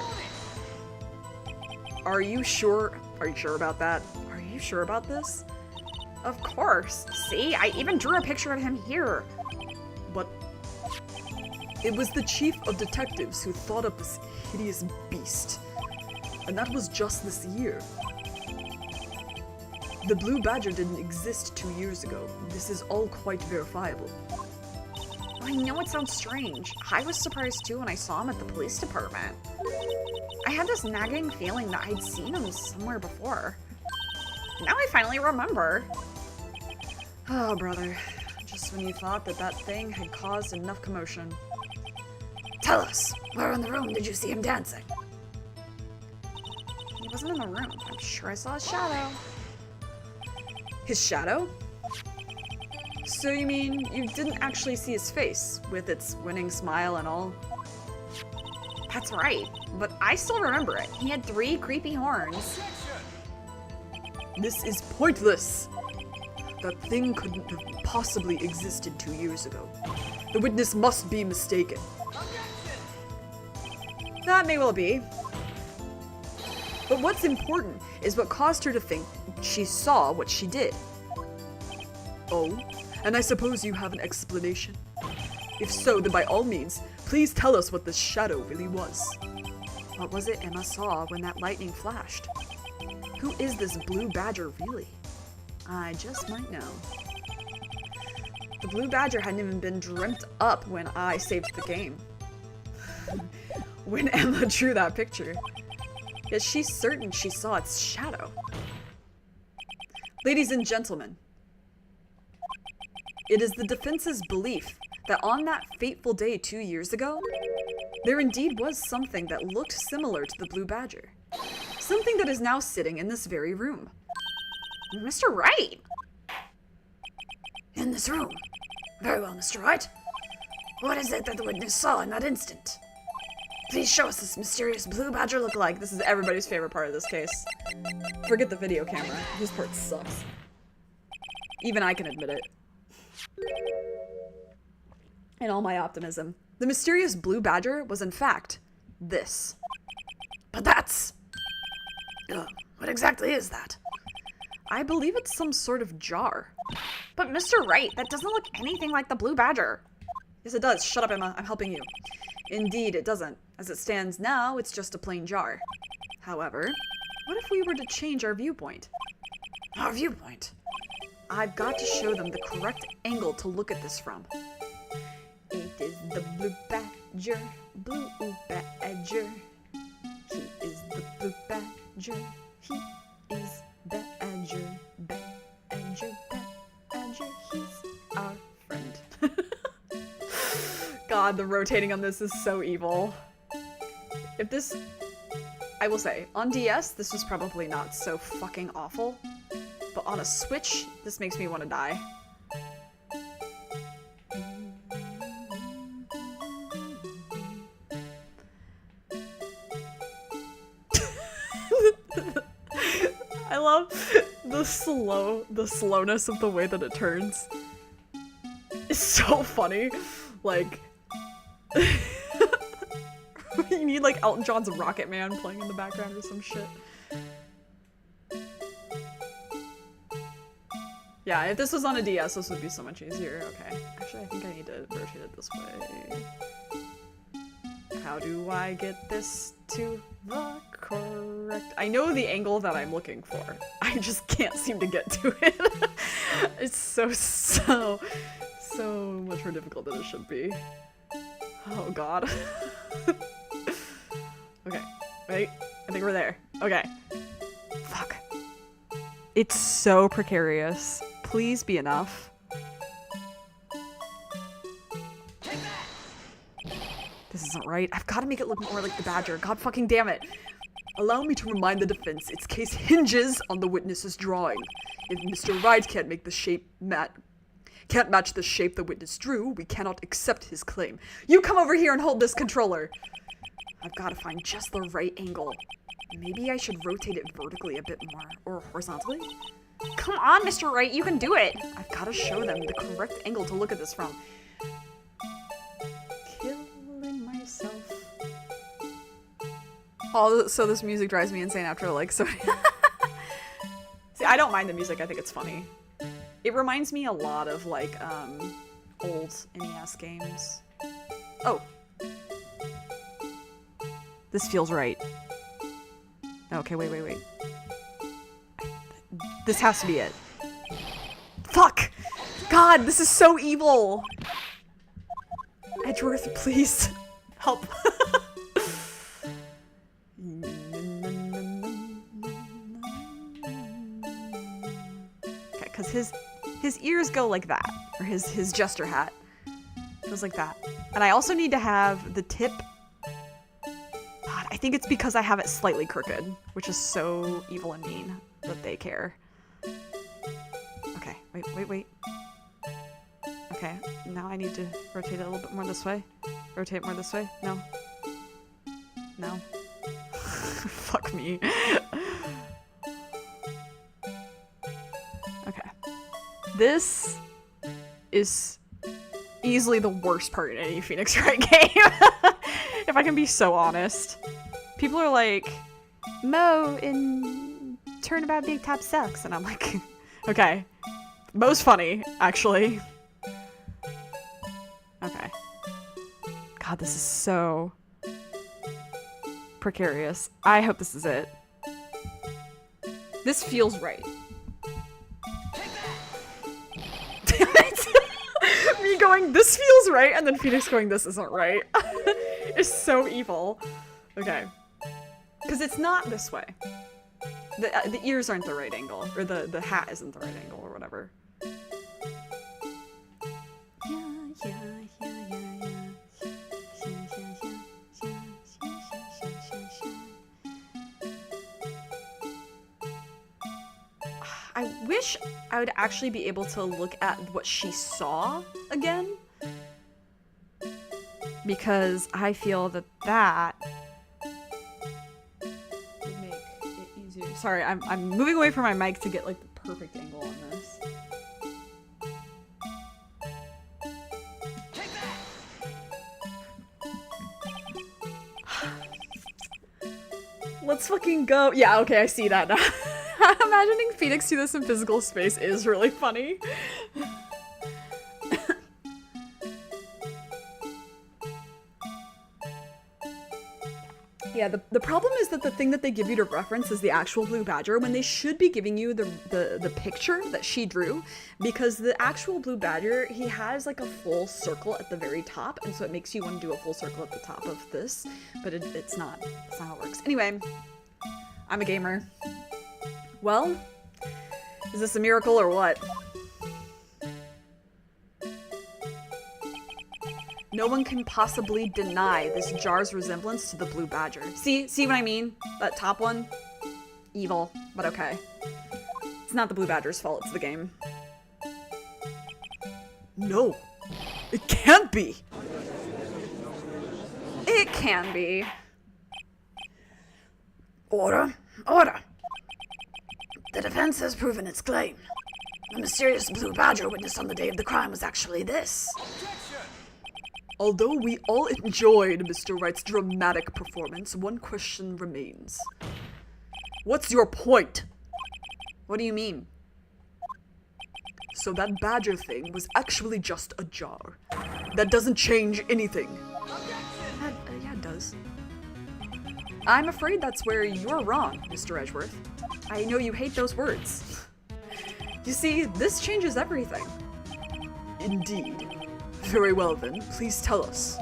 Are you sure? Are you sure about that? Are you sure about this? Of course. See, I even drew a picture of him here. But it was the chief of detectives who thought up this hideous beast. And that was just this year. The blue badger didn't exist 2 years ago. This is all quite verifiable. I know it sounds strange. I was surprised too when I saw him at the police department. I had this nagging feeling that I'd seen him somewhere before. Now I finally remember. Oh, brother. Just when you thought that that thing had caused enough commotion. Tell us, where in the room did you see him dancing? He wasn't in the room. I'm sure I saw his shadow. His shadow? So you mean you didn't actually see his face, with its winning smile and all? That's right, but I still remember it. He had 3 creepy horns. This is pointless! That thing couldn't have possibly existed 2 years ago. The witness must be mistaken. That may well be. But what's important is what caused her to think she saw what she did. Oh? And I suppose you have an explanation? If so, then by all means, please tell us what this shadow really was. What was it Emma saw when that lightning flashed? Who is this blue badger really? I just might know. The blue badger hadn't even been dreamt up when I saved the game. When Emma drew that picture. Yet she's certain she saw its shadow. Ladies and gentlemen, it is the defense's belief that on that fateful day 2 years ago, there indeed was something that looked similar to the blue badger. Something that is now sitting in this very room. Mr. Wright! In this room? Very well, Mr. Wright. What is it that the witness saw in that instant? Please show us this mysterious blue badger look-alike. This is everybody's favorite part of this case. Forget the video camera. This part sucks. Even I can admit it. in all my optimism. The mysterious blue badger was in fact this. But that's... what exactly is that? I believe it's some sort of jar. But Mr. Wright, that doesn't look anything like the blue badger. Yes, it does. Shut up, Emma. I'm helping you. Indeed, it doesn't. As it stands now, it's just a plain jar. However, what if we were to change our viewpoint? Our viewpoint? I've got to show them the correct angle to look at this from. It is the blue badger, blue badger. He is the blue badger. He is badger, badger, badger. He's our friend. God, the rotating on this is so evil. If this... I will say, on DS, this was probably not so fucking awful. But on a Switch, this makes me want to die. I love the slowness of the way that it turns. It's so funny. Like, you need like Elton John's Rocket Man playing in the background or some shit. Yeah, if this was on a DS, this would be so much easier. Okay. Actually, I think I need to rotate it this way. How do I get this to the correct... I know the angle that I'm looking for. I just can't seem to get to it. It's so much more difficult than it should be. Oh god. Okay. Wait. I think we're there. Okay. Fuck. It's so precarious. Please be enough. This isn't right. I've got to make it look more like the badger. God fucking damn it. Allow me to remind the defense its case hinges on the witness's drawing. If Mr. Wright can't make the shape can't match the shape the witness drew, we cannot accept his claim. You come over here and hold this controller. I've got to find just the right angle. Maybe I should rotate it vertically a bit more, or horizontally? Come on, Mr. Wright, you can do it. I've got to show them the correct angle to look at this from. Killing myself. Oh, so this music drives me insane after like so. See, I don't mind the music. I think it's funny. It reminds me a lot of like old NES games. Oh. This feels right. Okay, wait. This has to be it. Fuck! God, this is so evil! Edgeworth, please. Help. Okay, because his ears go like that. Or his jester hat goes like that. And I also need to have the tip... God, I think it's because I have it slightly crooked, which is so evil and mean that they care. Okay, wait. Okay, now I need to rotate it a little bit more this way. Rotate more this way. No. Fuck me. Okay. This is easily the worst part in any Phoenix Wright game. If I can be so honest. People are like, Mo in Turnabout Big Top sucks. And I'm like, okay. Mo's funny, actually. Okay. God, this is so precarious. I hope this is it. This feels right. Me going, this feels right, and then Phoenix going, this isn't right. It's so evil. Okay. Because it's not this way. The ears aren't the right angle, or the hat isn't the right angle, or whatever. I wish I would actually be able to look at what she saw again. Because I feel that would make it easier. Sorry, I'm moving away from my mic to get like the perfect angle on this. Let's fucking go. Yeah, okay, I see that now. Imagining Phoenix do this in physical space is really funny. Yeah, the problem is that the thing that they give you to reference is the actual blue badger when they should be giving you the picture that she drew, because the actual blue badger, he has like a full circle at the very top, and so it makes you want to do a full circle at the top of this, but it's not how it works. Anyway, I'm a gamer. Well, is this a miracle or what? No one can possibly deny this jar's resemblance to the blue badger. See what I mean? That top one? Evil, but okay. It's not the blue badger's fault, it's the game. No, it can't be. It can be. Order! Order! The defense has proven its claim. The mysterious blue badger witnessed on the day of the crime was actually this. Although we all enjoyed Mr. Wright's dramatic performance, one question remains. What's your point? What do you mean? So that badger thing was actually just a jar. That doesn't change anything. Yeah, it does. I'm afraid that's where you're wrong, Mr. Edgeworth. I know you hate those words. You see, this changes everything. Indeed. Very well then, please tell us.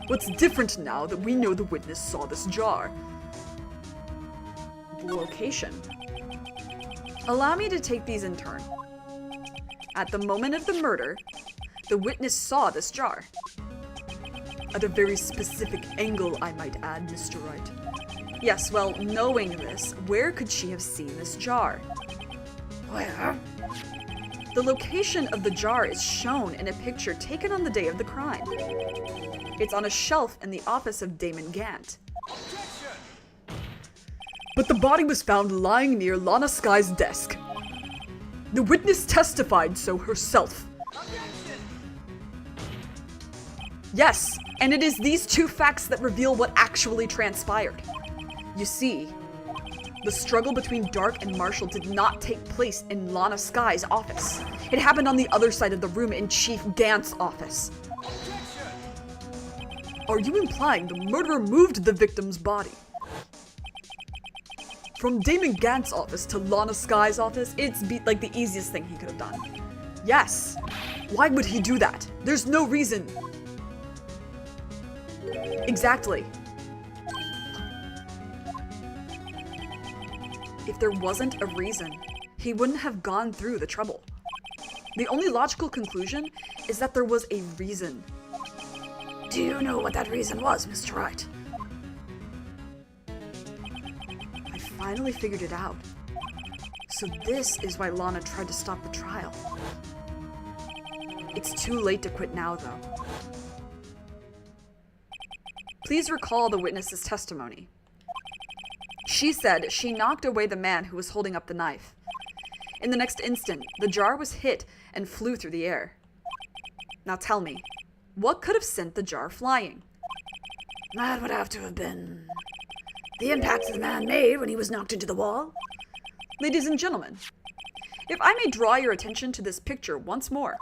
What's different now that we know the witness saw this jar? The location. Allow me to take these in turn. At the moment of the murder, the witness saw this jar. At a very specific angle, I might add, Mr. Wright. Yes, well, knowing this, where could she have seen this jar? Where? The location of the jar is shown in a picture taken on the day of the crime. It's on a shelf in the office of Damon Gant. But the body was found lying near Lana Sky's desk. The witness testified so herself. Yes, and it is these two facts that reveal what actually transpired. You see, the struggle between Dark and Marshall did not take place in Lana Sky's office. It happened on the other side of the room in Chief Gant's office. Are you implying the murderer moved the victim's body? From Damon Gant's office to Lana Sky's office, it's like the easiest thing he could have done. Yes. Why would he do that? There's no reason. Exactly. If there wasn't a reason, he wouldn't have gone through the trouble. The only logical conclusion is that there was a reason. Do you know what that reason was, Mr. Wright? I finally figured it out. So this is why Lana tried to stop the trial. It's too late to quit now, though. Please recall the witness's testimony. She said she knocked away the man who was holding up the knife. In the next instant, the jar was hit and flew through the air. Now tell me, what could have sent the jar flying? That would have to have been the impact the man made when he was knocked into the wall. Ladies and gentlemen, if I may draw your attention to this picture once more.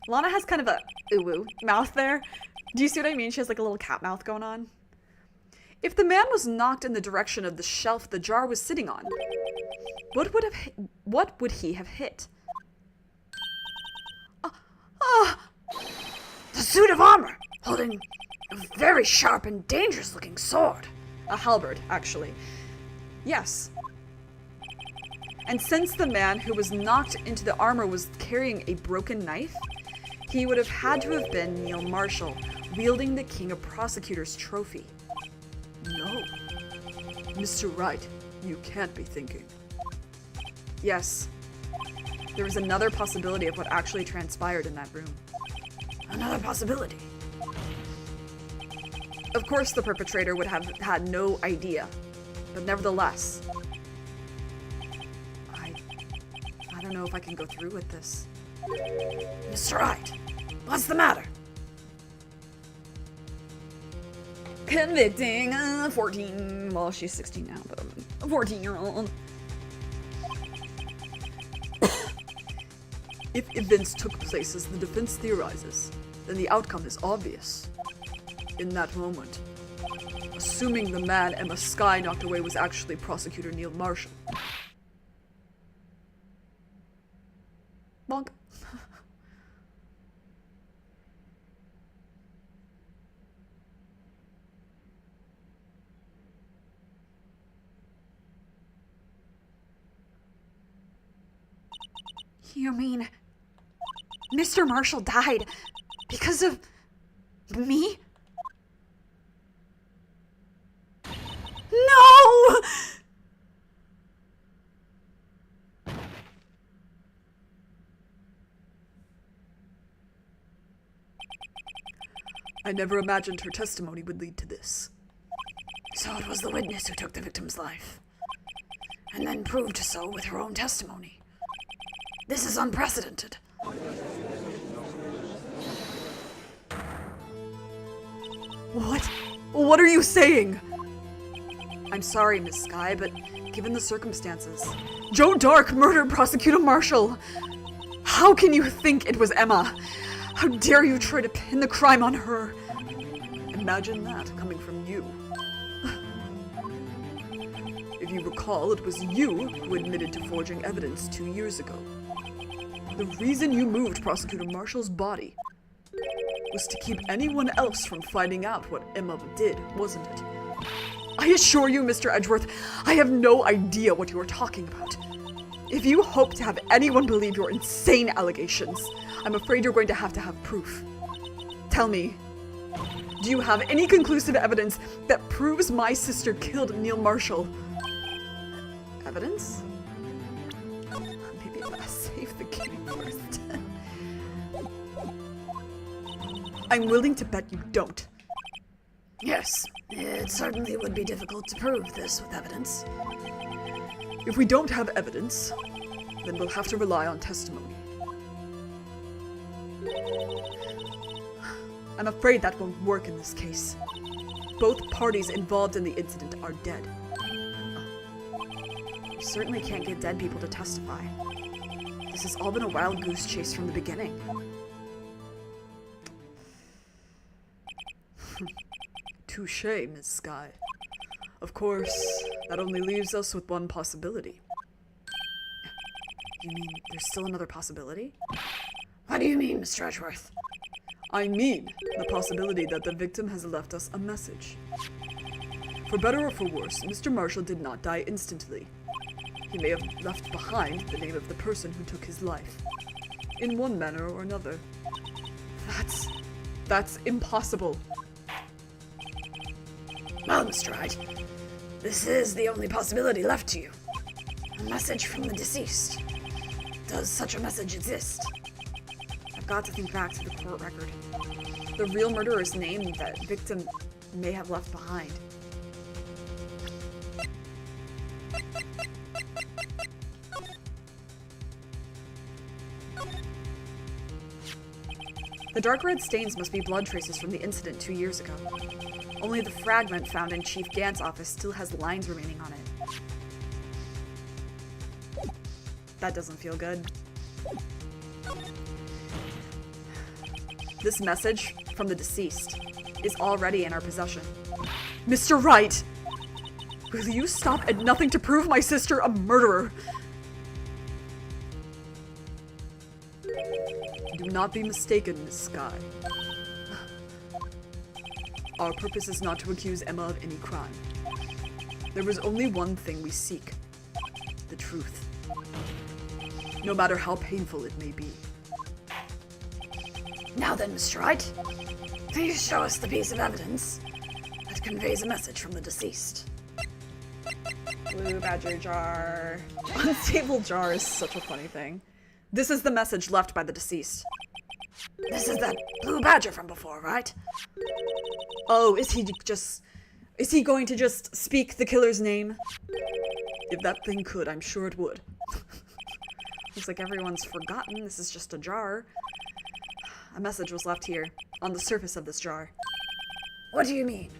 Lana has kind of a ooh-woo mouth there. Do you see what I mean? She has like a little cat mouth going on. If the man was knocked in the direction of the shelf the jar was sitting on, what would he have hit? The suit of armor, holding a very sharp and dangerous-looking sword. A halberd, actually. Yes. And since the man who was knocked into the armor was carrying a broken knife, he would have had to have been Neil Marshall, wielding the King of Prosecutors trophy. No. Mr. Wright, you can't be thinking. Yes. There was another possibility of what actually transpired in that room. Another possibility. Of course the perpetrator would have had no idea, but nevertheless, I don't know if I can go through with this. Mr. Wright, what's the matter? convicting a 14, well, she's 16 now, but a 14-year-old. If events took place as the defense theorizes, then the outcome is obvious. In that moment, assuming the man Emma Skye knocked away was actually Prosecutor Neil Marshall. Bonk. You mean Mr. Marshall died because of me? No! I never imagined her testimony would lead to this. So it was the witness who took the victim's life, and then proved so with her own testimony. This is unprecedented. What? What are you saying? I'm sorry, Miss Skye, but given the circumstances... Joe Dark murdered Prosecutor Marshall! How can you think it was Emma? How dare you try to pin the crime on her? Imagine that coming from you. If you recall, it was you who admitted to forging evidence 2 years ago. The reason you moved Prosecutor Marshall's body was to keep anyone else from finding out what Emma did, wasn't it? I assure you, Mr. Edgeworth, I have no idea what you are talking about. If you hope to have anyone believe your insane allegations, I'm afraid you're going to have proof. Tell me, do you have any conclusive evidence that proves my sister killed Neil Marshall? Evidence? Maybe I gotta save the game first. I'm willing to bet you don't. Yes, it certainly would be difficult to prove this with evidence. If we don't have evidence, then we'll have to rely on testimony. I'm afraid that won't work in this case. Both parties involved in the incident are dead. You certainly can't get dead people to testify. This has all been a wild goose chase from the beginning. Touché, Miss Skye. Of course, that only leaves us with one possibility. You mean there's still another possibility? What do you mean, Mr. Edgeworth? I mean the possibility that the victim has left us a message. For better or for worse, Mr. Marshall did not die instantly. He may have left behind the name of the person who took his life, in one manner or another. That's impossible. Well, Mr. Wright, this is the only possibility left to you. A message from the deceased. Does such a message exist? I've got to think back to the court record. The real murderer's name that victim may have left behind. The dark red stains must be blood traces from the incident 2 years ago. Only the fragment found in Chief Gant's office still has lines remaining on it. That doesn't feel good. This message from the deceased is already in our possession. Mr. Wright! Will you stop at nothing to prove my sister a murderer? Do not be mistaken, Miss Skye. Our purpose is not to accuse Emma of any crime. There is only one thing we seek: the truth. No matter how painful it may be. Now then, Mr. Wright, please show us the piece of evidence that conveys a message from the deceased. Blue badger jar. Unstable jar is such a funny thing. This is the message left by the deceased. This is that blue badger from before, right? Oh, is he going to just speak the killer's name? If that thing could, I'm sure it would. Looks like everyone's forgotten this is just a jar. A message was left here, on the surface of this jar. What do you mean?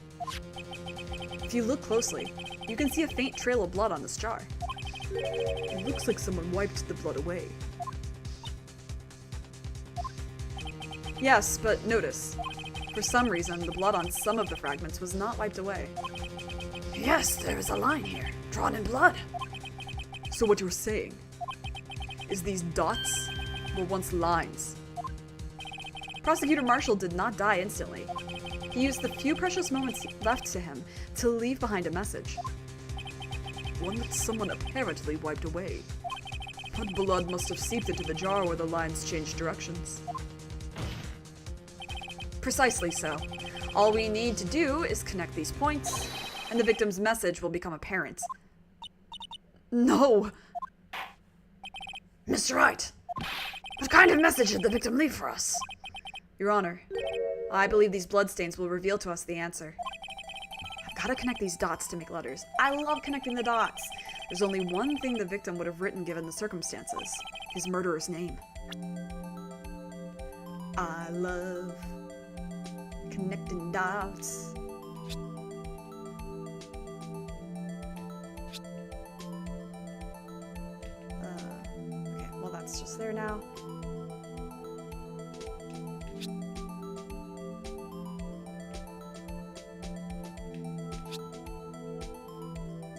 If you look closely, you can see a faint trail of blood on this jar. It looks like someone wiped the blood away. Yes, but notice. For some reason, the blood on some of the fragments was not wiped away. Yes, there is a line here, drawn in blood. So what you're saying is these dots were once lines. Prosecutor Marshall did not die instantly. He used the few precious moments left to him to leave behind a message. One that someone apparently wiped away. But blood must have seeped into the jar where the lines changed directions. Precisely so. All we need to do is connect these points, and the victim's message will become apparent. No! Mr. Wright, what kind of message did the victim leave for us? Your Honor, I believe these bloodstains will reveal to us the answer. I've gotta connect these dots to make letters. I love connecting the dots. There's only one thing the victim would have written given the circumstances. His murderer's name. I love connecting dots. Okay, well that's just there now.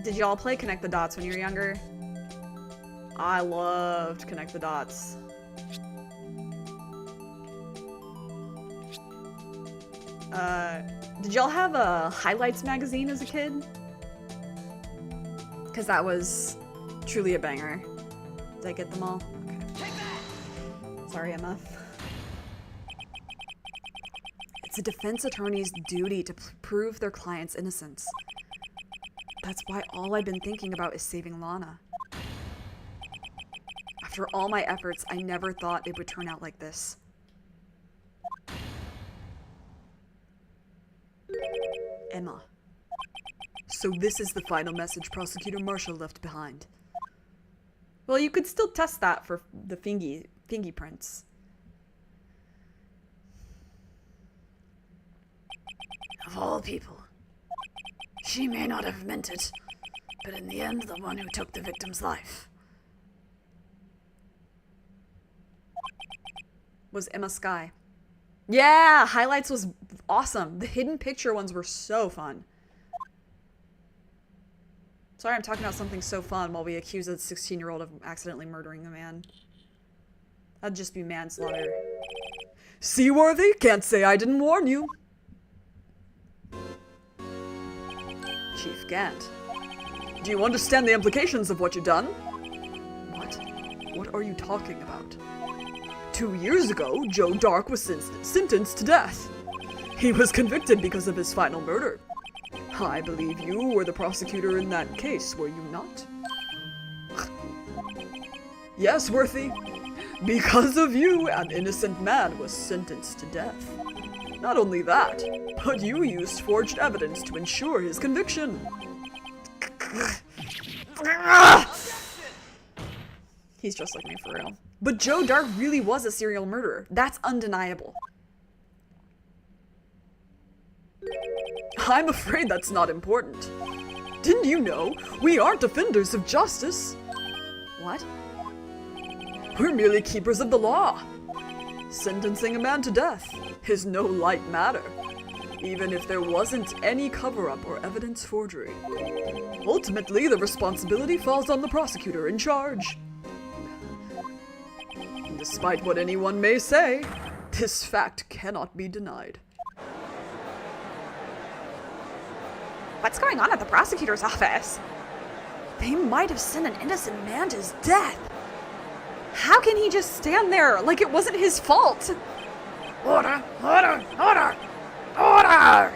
Did y'all play Connect the Dots when you were younger? I loved Connect the Dots. Did y'all have a Highlights magazine as a kid? Because that was truly a banger. Did I get them all? Okay. Sorry, Emma. It's a defense attorney's duty to prove their client's innocence. That's why all I've been thinking about is saving Lana. After all my efforts, I never thought it would turn out like this. Emma. So this is the final message Prosecutor Marshall left behind. Well, you could still test that for the fingerprints. Of all people. She may not have meant it, but in the end, the one who took the victim's life was Emma Skye. Yeah, Highlights was awesome. The hidden picture ones were so fun. Sorry, I'm talking about something so fun while we accuse a 16-year-old of accidentally murdering a man. That'd just be manslaughter. Seaworthy? Can't say I didn't warn you. Chief Gant. Do you understand the implications of what you've done? What? What are you talking about? 2 years ago, Joe Dark was sentenced to death. He was convicted because of his final murder. I believe you were the prosecutor in that case, were you not? Yes, Worthy. Because of you, an innocent man was sentenced to death. Not only that, but you used forged evidence to ensure his conviction. He's just like me for real. But Joe Dark really was a serial murderer. That's undeniable. I'm afraid that's not important. Didn't you know we aren't defenders of justice? What? We're merely keepers of the law. Sentencing a man to death is no light matter, even if there wasn't any cover-up or evidence forgery. Ultimately, the responsibility falls on the prosecutor in charge. And despite what anyone may say, this fact cannot be denied. What's going on at the prosecutor's office? They might have sent an innocent man to his death. How can he just stand there like it wasn't his fault? Order! Order! Order! Order!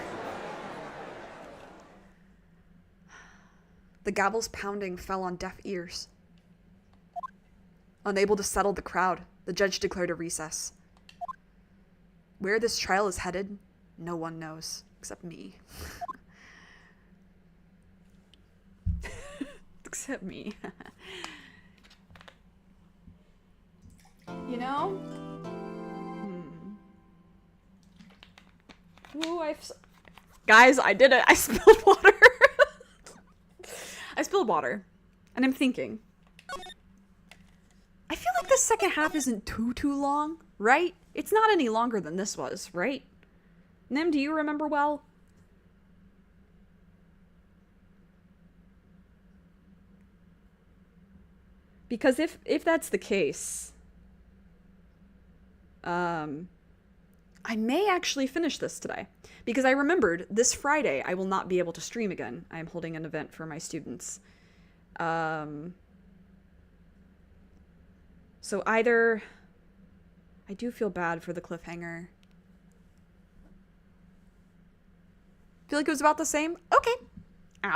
The gavel's pounding fell on deaf ears. Unable to settle the crowd, the judge declared a recess. Where this trial is headed, no one knows, except me. Except me. You know? Ooh, Guys, I did it. I spilled water. I spilled water. And I'm thinking. I feel like the second half isn't too long, right? It's not any longer than this was, right? Nim, do you remember well? Because if that's the case, I may actually finish this today. Because I remembered this Friday I will not be able to stream again. I am holding an event for my students. So either... I do feel bad for the cliffhanger. Feel like it was about the same? Okay.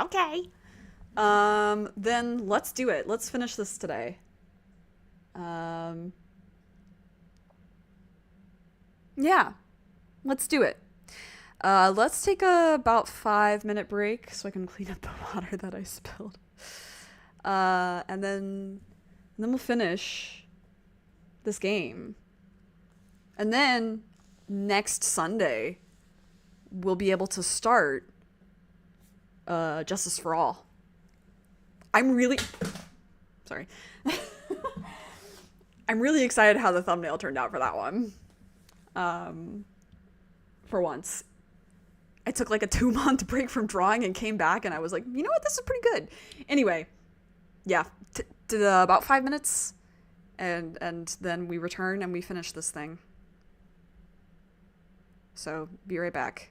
Okay. Then let's do it. Let's finish this today. Yeah. Let's do it. Let's take a about 5-minute break so I can clean up the water that I spilled. And then we'll finish this game. And then next Sunday, we'll be able to start Justice for All. I'm really... Sorry. I'm really excited how the thumbnail turned out for that one. For once. I took like a 2-month break from drawing and came back and I was like, you know what, this is pretty good. Anyway, yeah, about 5 minutes and then we return and we finish this thing. So, be right back.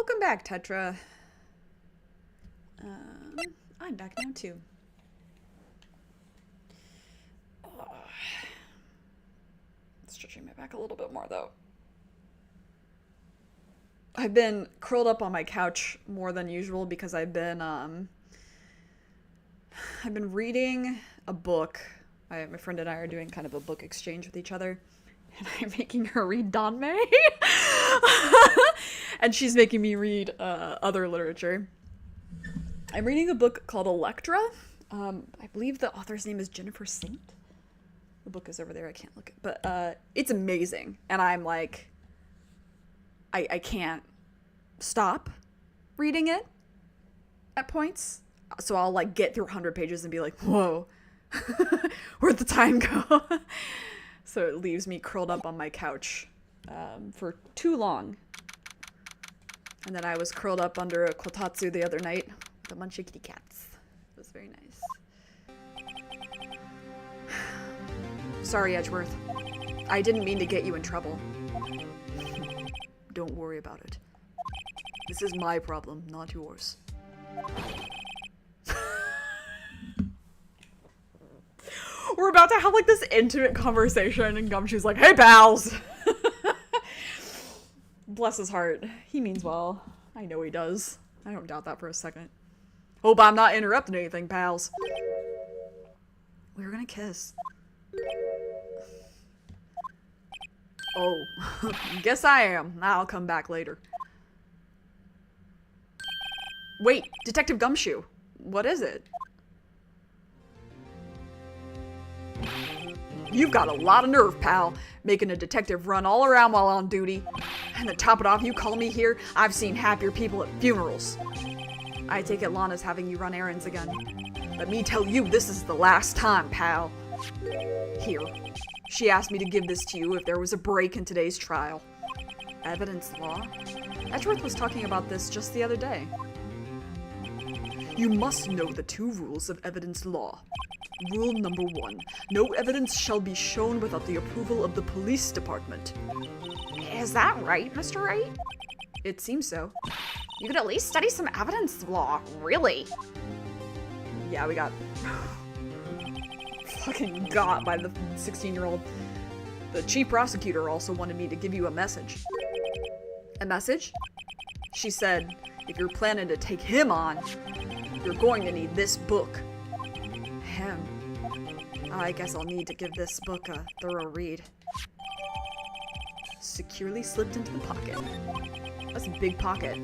Welcome back, Tetra. I'm back now too. Stretching my back a little bit more though. I've been curled up on my couch more than usual because I've been reading a book. My friend and I are doing kind of a book exchange with each other. And I'm making her read Danmei. And she's making me read other literature. I'm reading a book called Electra. I believe the author's name is Jennifer Saint. The book is over there, I can't look at, but it's amazing. And I'm like, I can't stop reading it at points. So I'll like get through 100 pages and be like, whoa, where'd the time go? So it leaves me curled up on my couch for too long. And then I was curled up under a kotatsu the other night with a bunch of kitty cats. It was very nice. Sorry, Edgeworth. I didn't mean to get you in trouble. Don't worry about it. This is my problem, not yours. We're about to have like this intimate conversation and Gumshoe's like, hey pals! Bless his heart. He means well. I know he does. I don't doubt that for a second. Hope I'm not interrupting anything, pals. We were gonna kiss. Oh, guess I am. I'll come back later. Wait, Detective Gumshoe. What is it? You've got a lot of nerve, pal, making a detective run all around while on duty. And to top it off, you call me here? I've seen happier people at funerals. I take it Lana's having you run errands again. Let me tell you, this is the last time, pal. Here. She asked me to give this to you if there was a break in today's trial. Evidence law? Edgeworth was talking about this just the other day. You must know the 2 rules of evidence law. Rule number 1. No evidence shall be shown without the approval of the police department. Is that right, Mr. Wright? It seems so. You could at least study some evidence law, really. Yeah, we got fucking got by the 16-year-old. The chief prosecutor also wanted me to give you a message. A message? She said, if you're planning to take him on, you're going to need this book. Him. I guess I'll need to give this book a thorough read. Securely slipped into the pocket. That's a big pocket.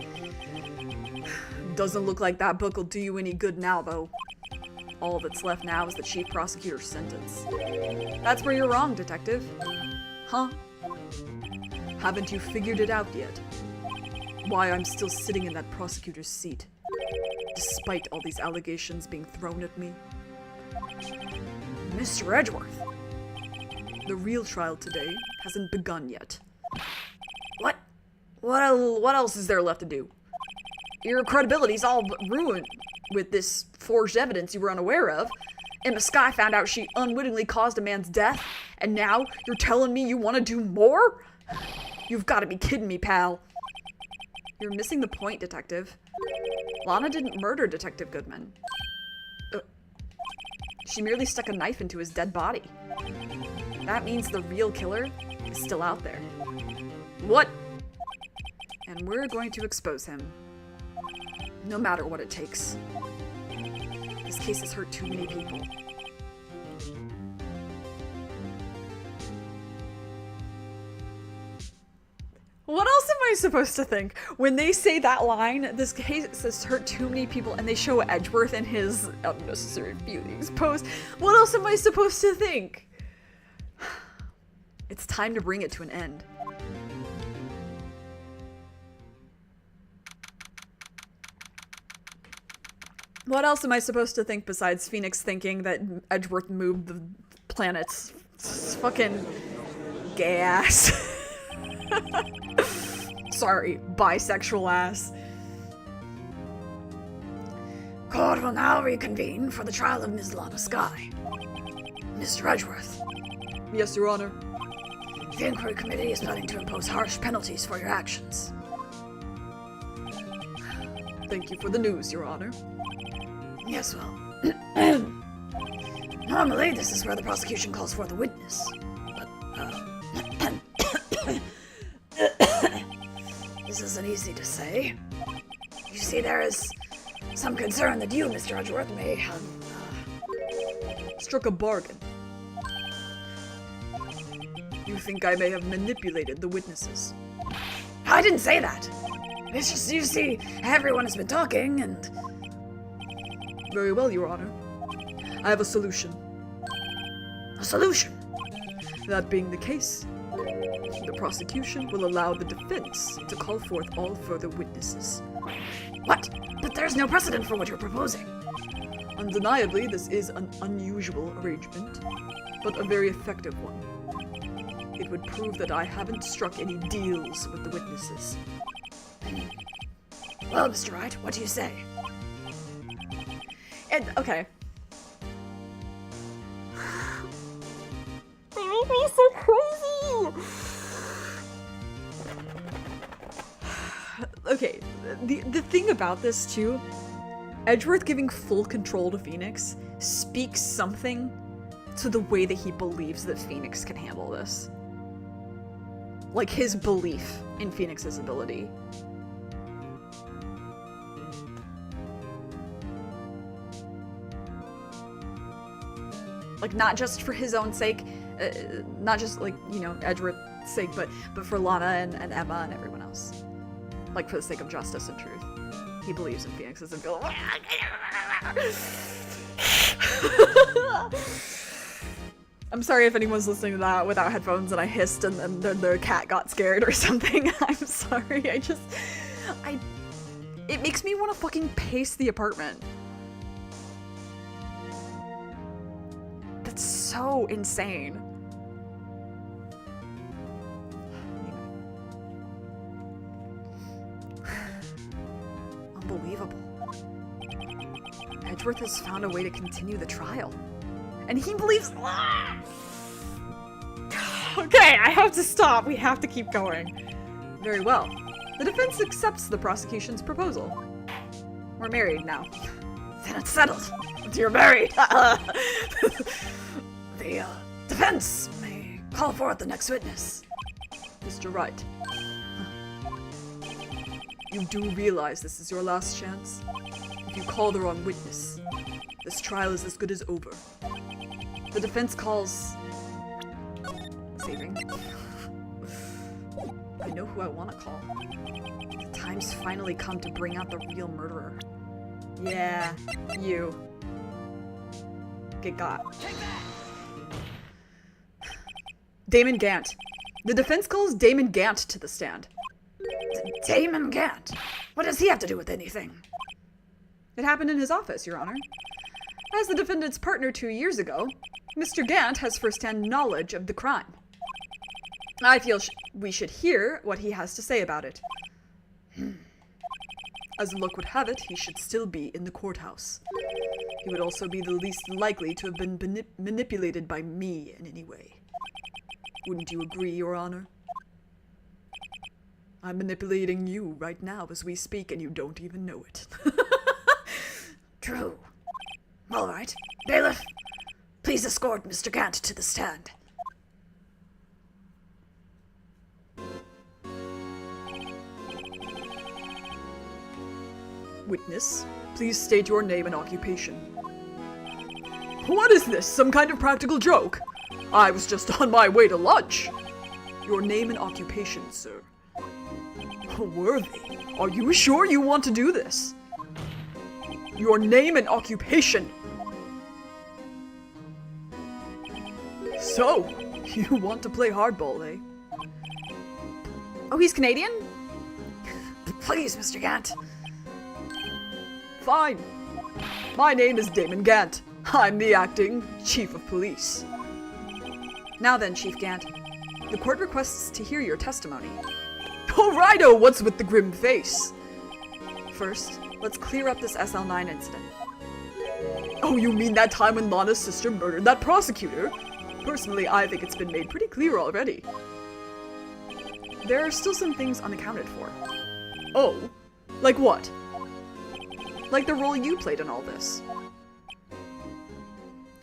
Doesn't look like that book will do you any good now, though. All that's left now is the chief prosecutor's sentence. That's where you're wrong, detective. Huh? Haven't you figured it out yet? Why I'm still sitting in that prosecutor's seat, despite all these allegations being thrown at me? Mr. Edgeworth! The real trial today hasn't begun yet. What? What else is there left to do? Your credibility's all ruined with this forged evidence you were unaware of. Emma Skye found out she unwittingly caused a man's death, and now you're telling me you want to do more? You've got to be kidding me, pal. You're missing the point, Detective. Lana didn't murder Detective Goodman. She merely stuck a knife into his dead body. That means the real killer is still out there. What? And we're going to expose him. No matter what it takes. This case has hurt too many people. What else am I supposed to think? When they say that line, this case has hurt too many people, and they show Edgeworth in his unnecessary feelings pose, what else am I supposed to think? It's time to bring it to an end. What else am I supposed to think besides Phoenix thinking that Edgeworth moved the planets? It's fucking gay ass. Sorry, bisexual ass. Court will now reconvene for the trial of Ms. Lana Skye. Mr. Edgeworth, Yes, Your Honor. the inquiry committee is planning to impose harsh penalties for your actions. Thank you for the news, Your Honor. Yes, well. Normally, this is where the prosecution calls for the witness. But, this isn't easy to say. You see, there is some concern that you, Mr. Edgeworth, may have, Struck a bargain. You think I may have manipulated the witnesses? I didn't say that. It's just, you see, everyone has been talking, and... Very well, Your Honor. I have a solution. A solution? That being the case, the prosecution will allow the defense to call forth all further witnesses. What? But there's no precedent for what you're proposing. Undeniably, this is an unusual arrangement, but a very effective one. It would prove that I haven't struck any deals with the witnesses. Well, Mr. Wright, what do you say? And, okay. They make me so crazy! Okay, the thing about this, too, Edgeworth giving full control to Phoenix speaks something to the way that he believes that Phoenix can handle this. Like, his belief in Phoenix's ability. Like, not just for his own sake, not just, like, you know, Edgeworth's sake, but for Lana and Emma and everyone else. Like, for the sake of justice and truth. He believes in Phoenix's ability. I'm sorry if anyone's listening to that without headphones and I hissed and then their cat got scared or something. I'm sorry, it makes me want to fucking pace the apartment. That's so insane. Unbelievable. Edgeworth has found a way to continue the trial. And he believes... Okay, I have to stop. We have to keep going. Very well. The defense accepts the prosecution's proposal. We're married now. Then it's settled. You're married. The defense may call forth the next witness. Mr. Wright. You do realize this is your last chance? If you call the wrong witness, this trial is as good as over. The defense calls... Saving. I know who I want to call. The time's finally come to bring out the real murderer. Yeah, you. Get got. Damon Gant. The defense calls Damon Gant to the stand. Damon Gant? What does he have to do with anything? It happened in his office, Your Honor. As the defendant's partner 2 years ago, Mr. Gant has first-hand knowledge of the crime. I feel we should hear what he has to say about it. As luck would have it, he should still be in the courthouse. He would also be the least likely to have been manipulated by me in any way. Wouldn't you agree, Your Honor? I'm manipulating you right now as we speak, and you don't even know it. True. All right. Bailiff, please escort Mr. Gant to the stand. Witness, please state your name and occupation. What is this? Some kind of practical joke? I was just on my way to lunch. Your name and occupation, sir. Worthy, are you sure you want to do this? Your name and occupation. So, you want to play hardball, eh? Oh, he's Canadian? Please, Mr. Gant. Fine. My name is Damon Gant. I'm the acting chief of police. Now then, Chief Gant, the court requests to hear your testimony. Oh, righto, what's with the grim face? First, let's clear up this SL9 incident. Oh, you mean that time when Lana's sister murdered that prosecutor? Personally, I think it's been made pretty clear already. There are still some things unaccounted for. Oh? Like what? Like the role you played in all this.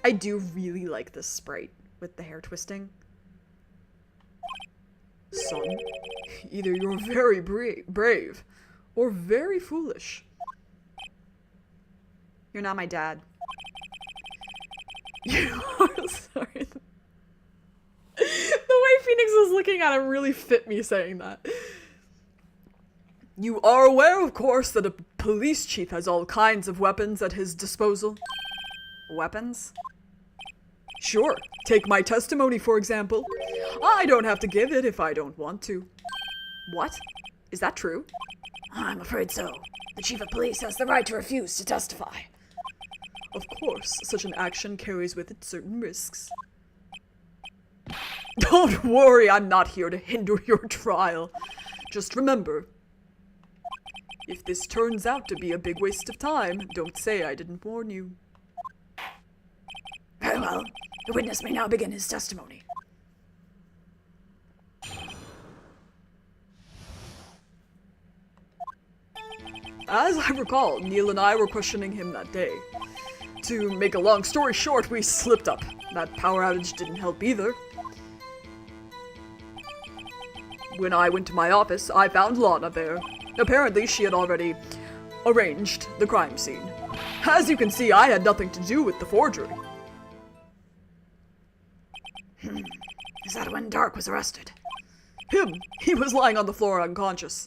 I do really like this sprite with the hair twisting. Son, either you're very brave or very foolish. You're not my dad. You are sorry. The way Phoenix was looking at him really fit me saying that. You are aware, of course, that a police chief has all kinds of weapons at his disposal. Weapons? Sure. Take my testimony, for example. I don't have to give it if I don't want to. What? Is that true? I'm afraid so. The chief of police has the right to refuse to testify. Of course, such an action carries with it certain risks. Don't worry, I'm not here to hinder your trial. Just remember, if this turns out to be a big waste of time, don't say I didn't warn you. Very well. The witness may now begin his testimony. As I recall, Neil and I were questioning him that day. To make a long story short, we slipped up. That power outage didn't help either. When I went to my office, I found Lana there. Apparently, she had already arranged the crime scene. As you can see, I had nothing to do with the forgery. Is that when Dark was arrested? Him. He was lying on the floor unconscious.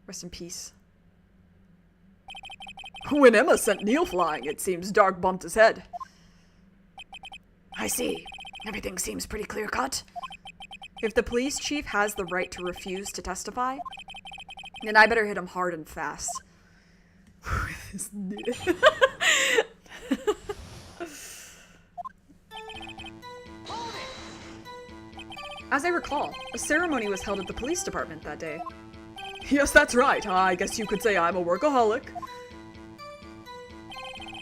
Rest in peace. When Emma sent Neil flying, it seems Dark bumped his head. I see. Everything seems pretty clear-cut. If the police chief has the right to refuse to testify, then I better hit him hard and fast. As I recall, a ceremony was held at the police department that day. Yes, that's right. I guess you could say I'm a workaholic.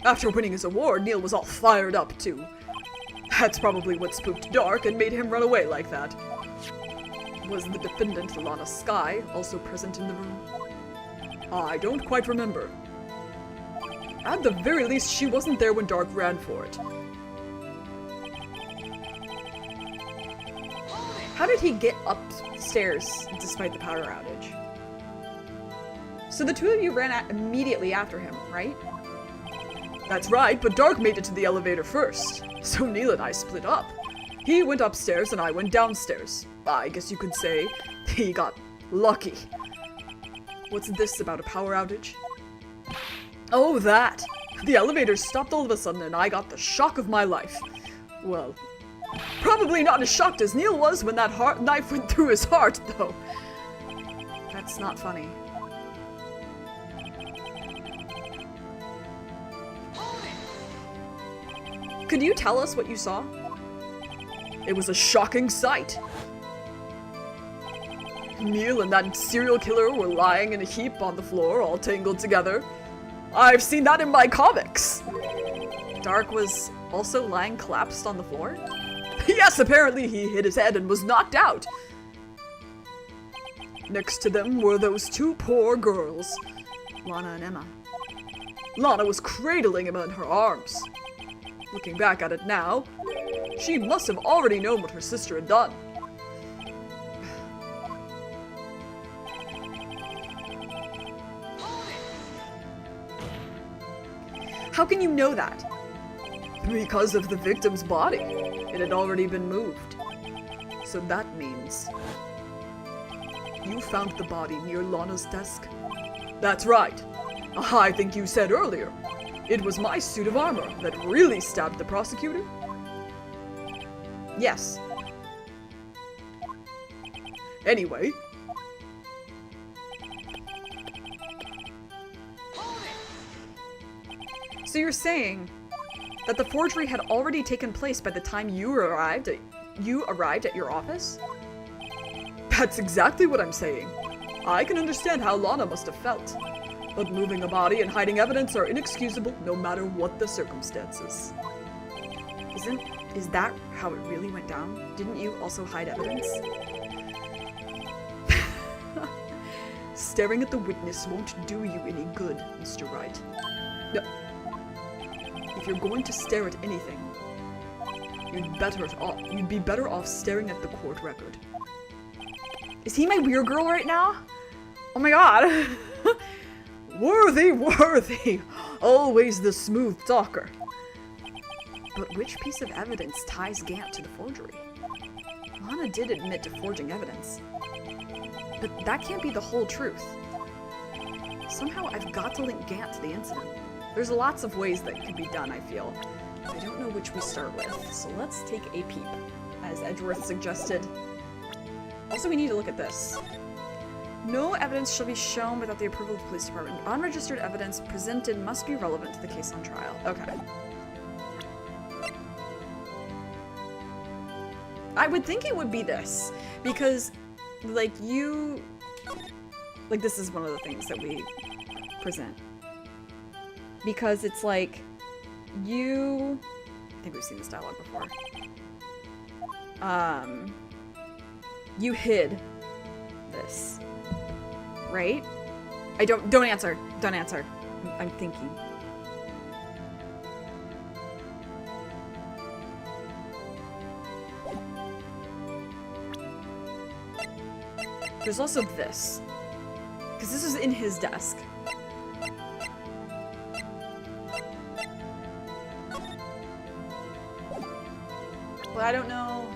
After winning his award, Neil was all fired up, too. That's probably what spooked Dark and made him run away like that. Was the defendant, Lana Skye, also present in the room? I don't quite remember. At the very least, she wasn't there when Dark ran for it. How did he get upstairs despite the power outage? So the two of you ran immediately after him, right? That's right, but Dark made it to the elevator first. So Neil and I split up. He went upstairs and I went downstairs. I guess you could say he got lucky. What's this about a power outage? Oh, that! The elevator stopped all of a sudden and I got the shock of my life. Well, probably not as shocked as Neil was when that knife went through his heart, though. That's not funny. Could you tell us what you saw? It was a shocking sight. Neil and that serial killer were lying in a heap on the floor, all tangled together. I've seen that in my comics. Dark was also lying collapsed on the floor? Yes, apparently he hit his head and was knocked out. Next to them were those two poor girls, Lana and Emma. Lana was cradling Emma in her arms. Looking back at it now, she must have already known what her sister had done. How can you know that? Because of the victim's body. It had already been moved. So that means you found the body near Lana's desk? That's right. I think you said earlier, it was my suit of armor that really stabbed the prosecutor? Yes. Anyway. So you're saying that the forgery had already taken place by the time you arrived at your office? That's exactly what I'm saying. I can understand how Lana must have felt. But moving a body and hiding evidence are inexcusable no matter what the circumstances. Is that how it really went down? Didn't you also hide evidence? staring at the witness won't do you any good, Mr. Wright. No. If you're going to stare at anything, you'd be better off staring at the court record. Is he my weird girl right now? Oh my god. Worthy! Always the smooth talker. But which piece of evidence ties Gant to the forgery? Lana did admit to forging evidence. But that can't be the whole truth. Somehow I've got to link Gant to the incident. There's lots of ways that could be done, I feel. I don't know which we start with, so let's take a peep, as Edgeworth suggested. Also, we need to look at this. No evidence shall be shown without the approval of the police department. Unregistered evidence presented must be relevant to the case on trial. Okay. I would think it would be this, because, like, this is one of the things that we present. Because it's like, I think we've seen this dialogue before. You hid this, right? Don't answer. Don't answer. I'm thinking. There's also this, because this is in his desk. But I don't know.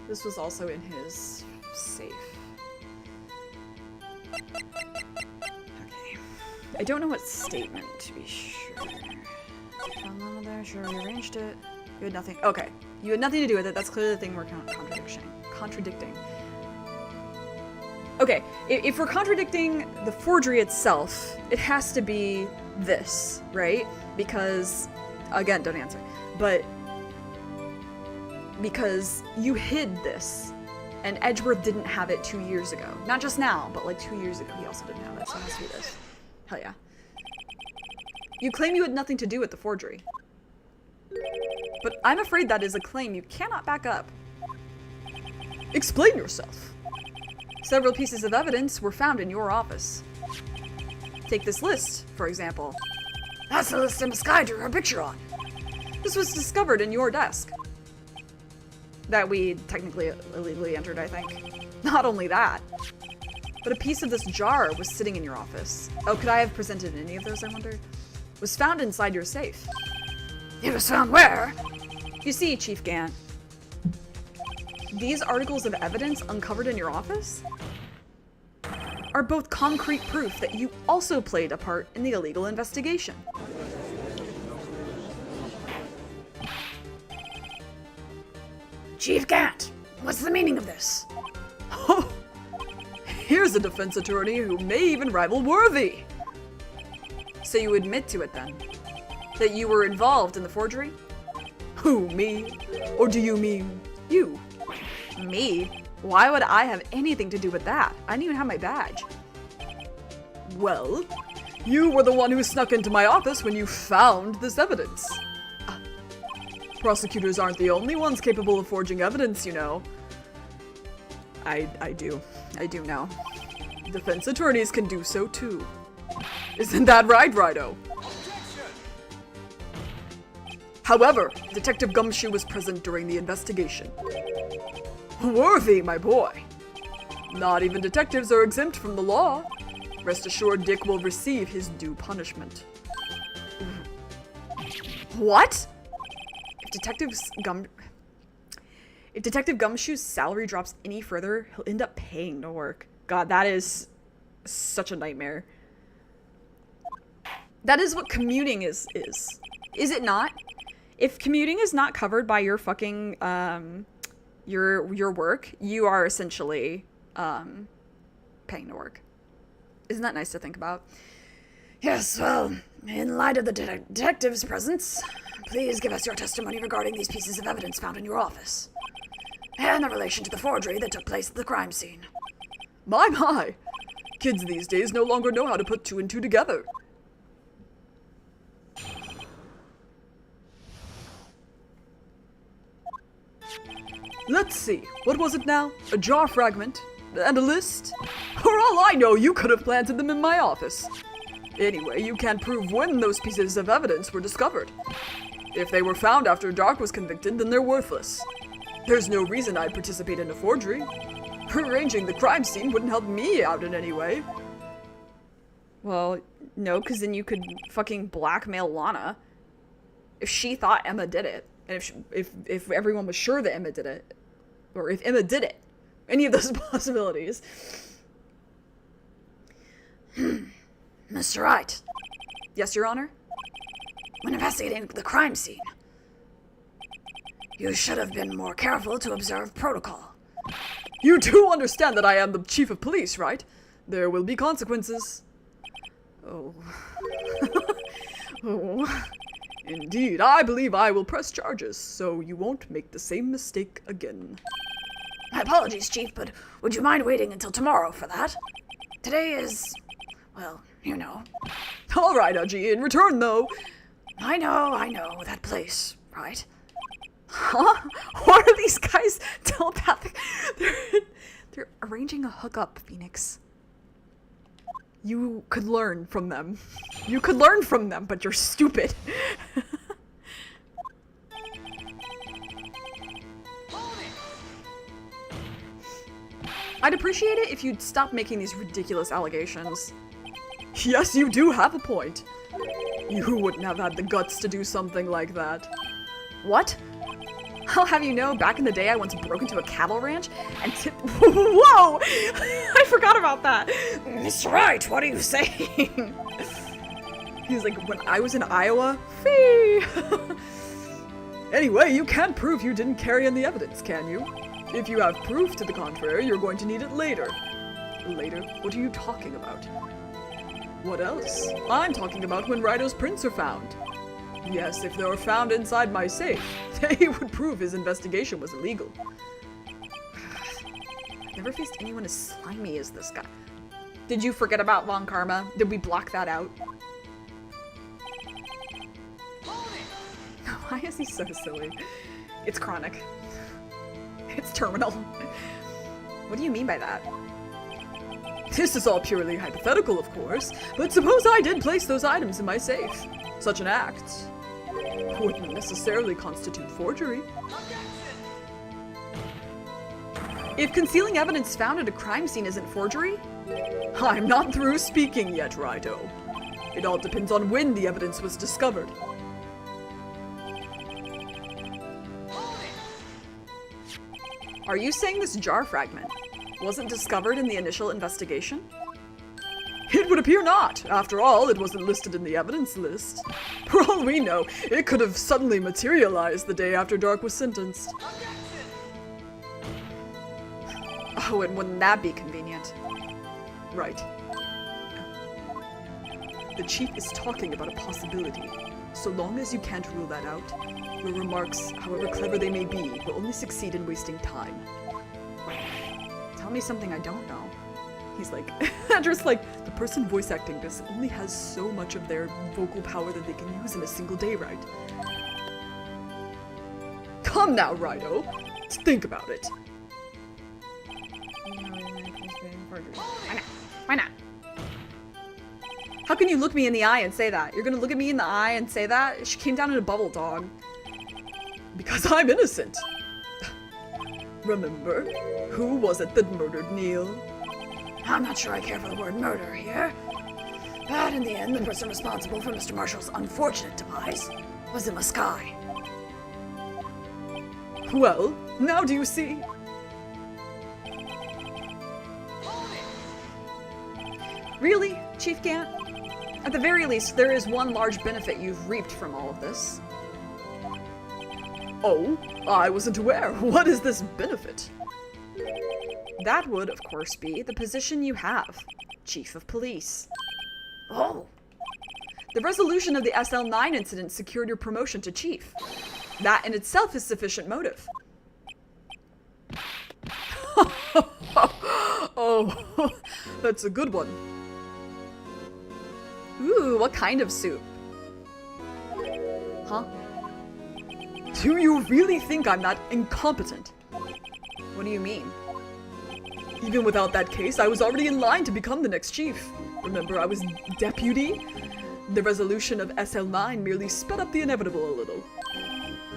This was also in his safe. Okay. I don't know what statement, to be sure. Found none there, sure, we arranged it. You had nothing. Okay. You had nothing to do with it. That's clearly the thing we're contradicting. Okay, if we're contradicting the forgery itself, it has to be this, right? Because, again, don't answer. But because you hid this, and Edgeworth didn't have it 2 years ago. Not just now, but like 2 years ago he also didn't have it, so it has to be this. Hell yeah. You claim you had nothing to do with the forgery. But I'm afraid that is a claim you cannot back up. Explain yourself. Several pieces of evidence were found in your office. Take this list, for example. That's the list Emma Sky drew her picture on. This was discovered in your desk. That we technically illegally entered, I think. Not only that, but a piece of this jar was sitting in your office. Oh, could I have presented any of those, I wonder? Was found inside your safe. It was found where? You see, Chief Gant, these articles of evidence uncovered in your office are both concrete proof that you also played a part in the illegal investigation. Chief Gant, what's the meaning of this? Oh, here's a defense attorney who may even rival Worthy. So you admit to it then? That you were involved in the forgery? Who, me? Or do you mean you? Me? Why would I have anything to do with that? I didn't even have my badge. Well, you were the one who snuck into my office when you found this evidence. Prosecutors aren't the only ones capable of forging evidence, you know. I do know. Defense attorneys can do so too. Isn't that right, Righto? However, Detective Gumshoe was present during the investigation. Worthy, my boy. Not even detectives are exempt from the law. Rest assured Dick will receive his due punishment. What? If Detective Gumshoe's salary drops any further, he'll end up paying to work. God, that is such a nightmare. That is what commuting is. Is it not? If commuting is not covered by your fucking, your work, you are essentially, paying to work. Isn't that nice to think about? Yes, well, in light of the detective's presence, please give us your testimony regarding these pieces of evidence found in your office, and the relation to the forgery that took place at the crime scene. My! Kids these days no longer know how to put two and two together. Let's see, what was it now? A jar fragment? And a list? For all I know, you could have planted them in my office. Anyway, you can't prove when those pieces of evidence were discovered. If they were found after Dark was convicted, then they're worthless. There's no reason I'd participate in a forgery. Arranging the crime scene wouldn't help me out in any way. Well, no, because then you could fucking blackmail Lana. If she thought Emma did it, and if everyone was sure that Emma did it, or if Emma did it, any of those possibilities. Mr. Wright, Yes, Your Honor? when investigating the crime scene, you should have been more careful to observe protocol. You do understand that I am the chief of police, right? There will be consequences. Oh. Oh. Indeed, I believe I will press charges, so you won't make the same mistake again. My apologies, Chief, but would you mind waiting until tomorrow for that? Today is, well, you know. All right, Aji, in return, though. I know, that place, right? Huh? What are these guys telepathic? They're arranging a hookup, Phoenix. You could learn from them. You could learn from them, but you're stupid. I'd appreciate it if you'd stop making these ridiculous allegations. Yes, you do have a point. You wouldn't have had the guts to do something like that. What? I'll have you know, back in the day I once broke into a cattle ranch and Whoa! I forgot about that! Mr. Wright, what are you saying? He's like, when I was in Iowa, fee! Anyway, you can't prove you didn't carry in the evidence, can you? If you have proof to the contrary, you're going to need it later. Later? What are you talking about? What else? I'm talking about when Rido's prints are found. Yes, if they were found inside my safe, they would prove his investigation was illegal. I've never faced anyone as slimy as this guy. Did you forget about Von Karma? Did we block that out? Why is he so silly? It's chronic. It's terminal. What do you mean by that? This is all purely hypothetical, of course, but suppose I did place those items in my safe. Such an act wouldn't necessarily constitute forgery. If concealing evidence found at a crime scene isn't forgery? I'm not through speaking yet, Rido. It all depends on when the evidence was discovered. Are you saying this jar fragment wasn't discovered in the initial investigation? It would appear not. After all, it wasn't listed in the evidence list. For all we know, it could have suddenly materialized the day after Dark was sentenced. Oh, and wouldn't that be convenient? Right. The chief is talking about a possibility. So long as you can't rule that out, your remarks, however clever they may be, will only succeed in wasting time. Tell me something I don't know. He's like, just like, the person voice acting this only has so much of their vocal power that they can use in a single day, right? Come now, Rido. Let's think about it. Why not? How can you look me in the eye and say that? You're gonna look at me in the eye and say that? She came down in a bubble, dog. Because I'm innocent. Remember? Who was it that murdered Neil? I'm not sure I care for the word murder here. But in the end, the person responsible for Mr. Marshall's unfortunate demise was Emma Skye. Well, now do you see? Really, Chief Gant? At the very least, there is one large benefit you've reaped from all of this. Oh, I wasn't aware. What is this benefit? That would, of course, be the position you have, Chief of Police. Oh, The resolution of the SL9 incident secured your promotion to Chief. That in itself is sufficient motive. Oh, that's a good one. Ooh, what kind of soup? Huh? Do you really think I'm that incompetent? What do you mean? Even without that case, I was already in line to become the next chief. Remember, I was deputy? The resolution of SL9 merely sped up the inevitable a little.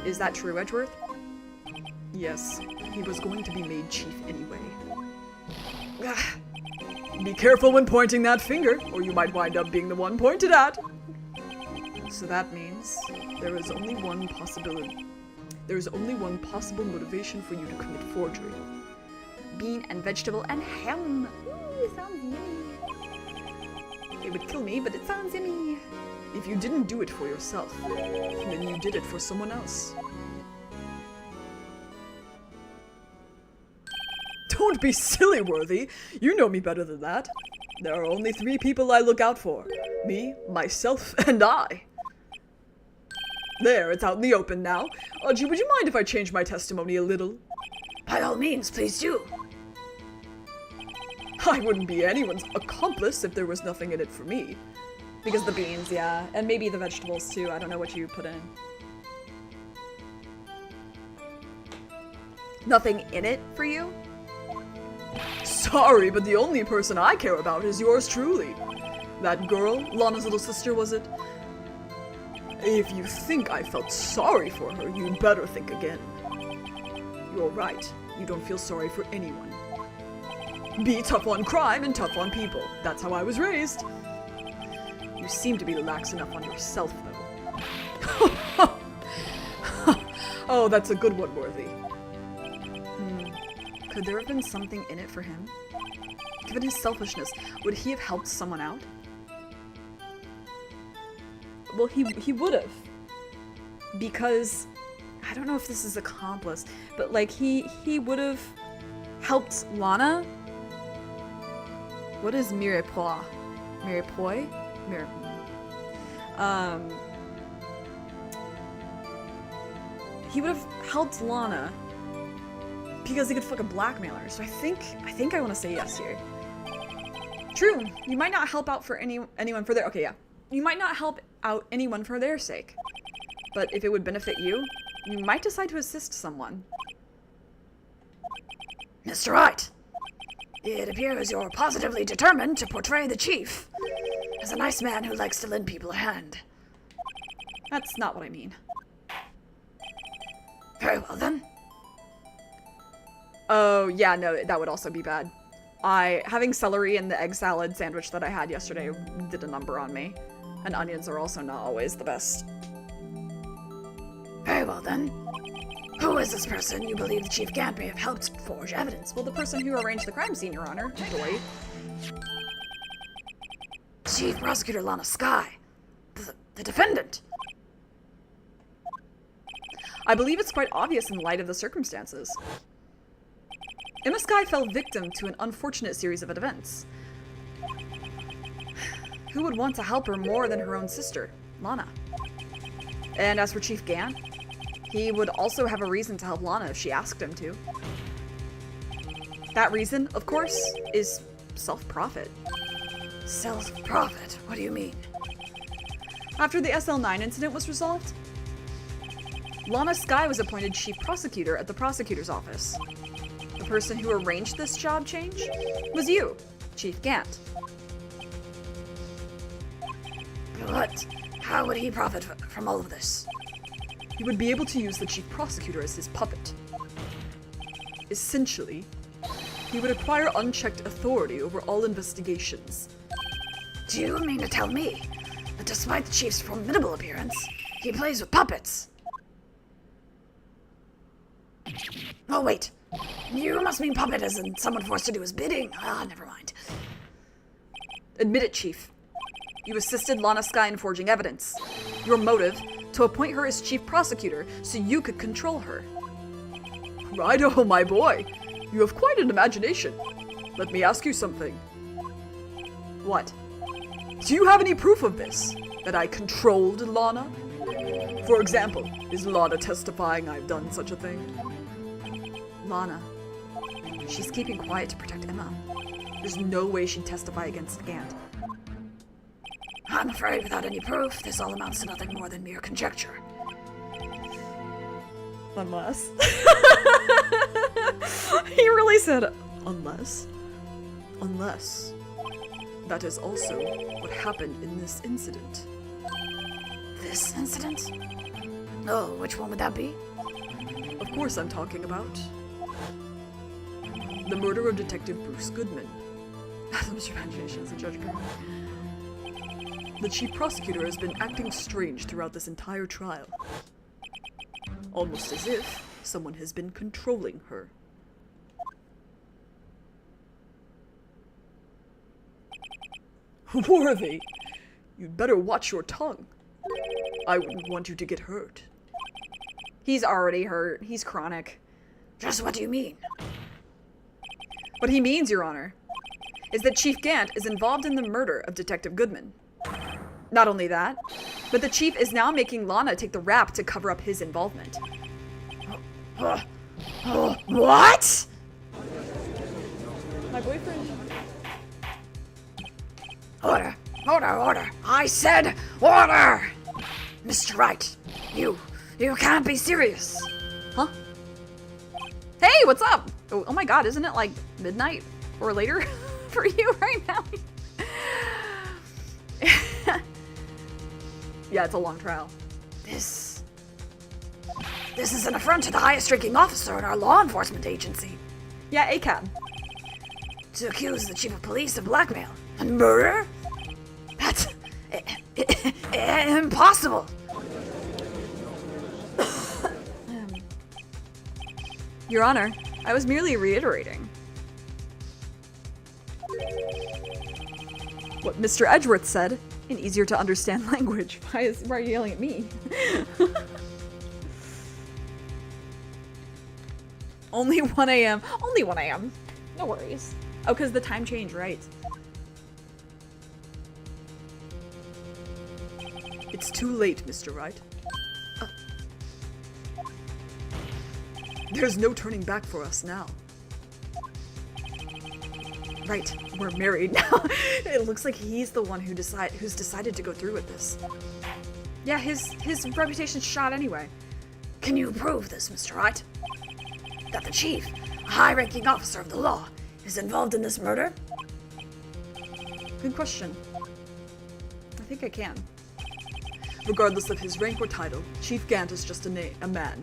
Is that true, Edgeworth? Yes, he was going to be made chief anyway. Be careful when pointing that finger, or you might wind up being the one pointed at. So that means There is only one possibility. There is only one possible motivation for you to commit forgery. bean and vegetable and ham. Ooh, sounds yummy. It would kill me, but it sounds yummy. If you didn't do it for yourself, then you did it for someone else. Don't be silly, Worthy. You know me better than that. There are only 3 people I look out for. Me, myself, and I. There, it's out in the open now. Audrey, would you mind if I change my testimony a little? By all means, please do. I wouldn't be anyone's accomplice if there was nothing in it for me. Because the beans, yeah. And maybe the vegetables too. I don't know what you put in. Nothing in it for you? Sorry, but the only person I care about is yours truly. That girl, Lana's little sister, was it? If you think I felt sorry for her, you'd better think again. You're right. You don't feel sorry for anyone. Be tough on crime and tough on people. That's how I was raised. You seem to be lax enough on yourself, though. Oh, that's a good one, Worthy. Could there have been something in it for him? Given his selfishness, would he have helped someone out? Well, he would have. Because, I don't know if this is accomplice, but like he would have helped Lana. What is mirepoix? Mirepoix? He would have helped Lana because he could fucking blackmail her. So I think I want to say yes here. True. You might not help out for anyone for their... Okay, yeah. You might not help out anyone for their sake. But if it would benefit you, you might decide to assist someone. Mr. Wright, it appears you're positively determined to portray the chief as a nice man who likes to lend people a hand. That's not what I mean. Very well, then. Oh, yeah, no, that would also be bad. Having celery in the egg salad sandwich that I had yesterday did a number on me. And onions are also not always the best. Very well, then. Who is this person you believe the Chief Gant may have helped forge evidence? Well, the person who arranged the crime scene, Your Honor. Joy. Chief Prosecutor Lana Skye. The defendant. I believe it's quite obvious in light of the circumstances. Emma Skye fell victim to an unfortunate series of events. Who would want to help her more than her own sister, Lana? And as for Chief Gant, he would also have a reason to help Lana if she asked him to. That reason, of course, is self-profit. Self-profit? What do you mean? After the SL9 incident was resolved, Lana Skye was appointed chief prosecutor at the prosecutor's office. The person who arranged this job change was you, Chief Gant. But how would he profit from all of this? He would be able to use the chief prosecutor as his puppet. Essentially, he would acquire unchecked authority over all investigations. Do you mean to tell me that despite the chief's formidable appearance, he plays with puppets? Oh, wait. You must mean puppet as in someone forced to do his bidding. Ah, never mind. Admit it, Chief. You assisted Lana Skye in forging evidence. Your motive, to appoint her as chief prosecutor so you could control her. Righto, my boy. You have quite an imagination. Let me ask you something. What? Do you have any proof of this? That I controlled Lana? For example, is Lana testifying I've done such a thing? Lana. She's keeping quiet to protect Emma. There's no way she'd testify against Gant. I'm afraid without any proof, this all amounts to nothing more than mere conjecture. Unless. He really said, unless. Unless. That is also what happened in this incident. This incident? Oh, which one would that be? Of course I'm talking about the murder of Detective Bruce Goodman. Those imaginations of Judge Goodman. The chief prosecutor has been acting strange throughout this entire trial. Almost as if someone has been controlling her. Worthy, you'd better watch your tongue. I wouldn't want you to get hurt. He's already hurt. He's chronic. Just what do you mean? What he means, Your Honor, is that Chief Gant is involved in the murder of Detective Goodman. Not only that, but the Chief is now making Lana take the rap to cover up his involvement. What? My boyfriend... Order! Order! Order! I said order! Mr. Wright, you can't be serious. Huh? Hey, what's up? Oh my god, isn't it like midnight or later for you right now? Yeah, it's a long trial. This is an affront to the highest ranking officer in our law enforcement agency. Yeah, ACAB. To accuse the chief of police of blackmail and murder? That's impossible. Your Honor, I was merely reiterating what Mr. Edgeworth said in easier to understand language. Why are you yelling at me? Only 1 a.m. Only 1 a.m. No worries. Oh, because the time changed, right? It's too late, Mr. Wright. There's no turning back for us now. Right, we're married now. It looks like he's the one who's decided to go through with this. Yeah, his reputation's shot anyway. Can you prove this, Mr. Wright? That the chief, a high-ranking officer of the law, is involved in this murder? Good question. I think I can. Regardless of his rank or title, Chief Gant is just a man.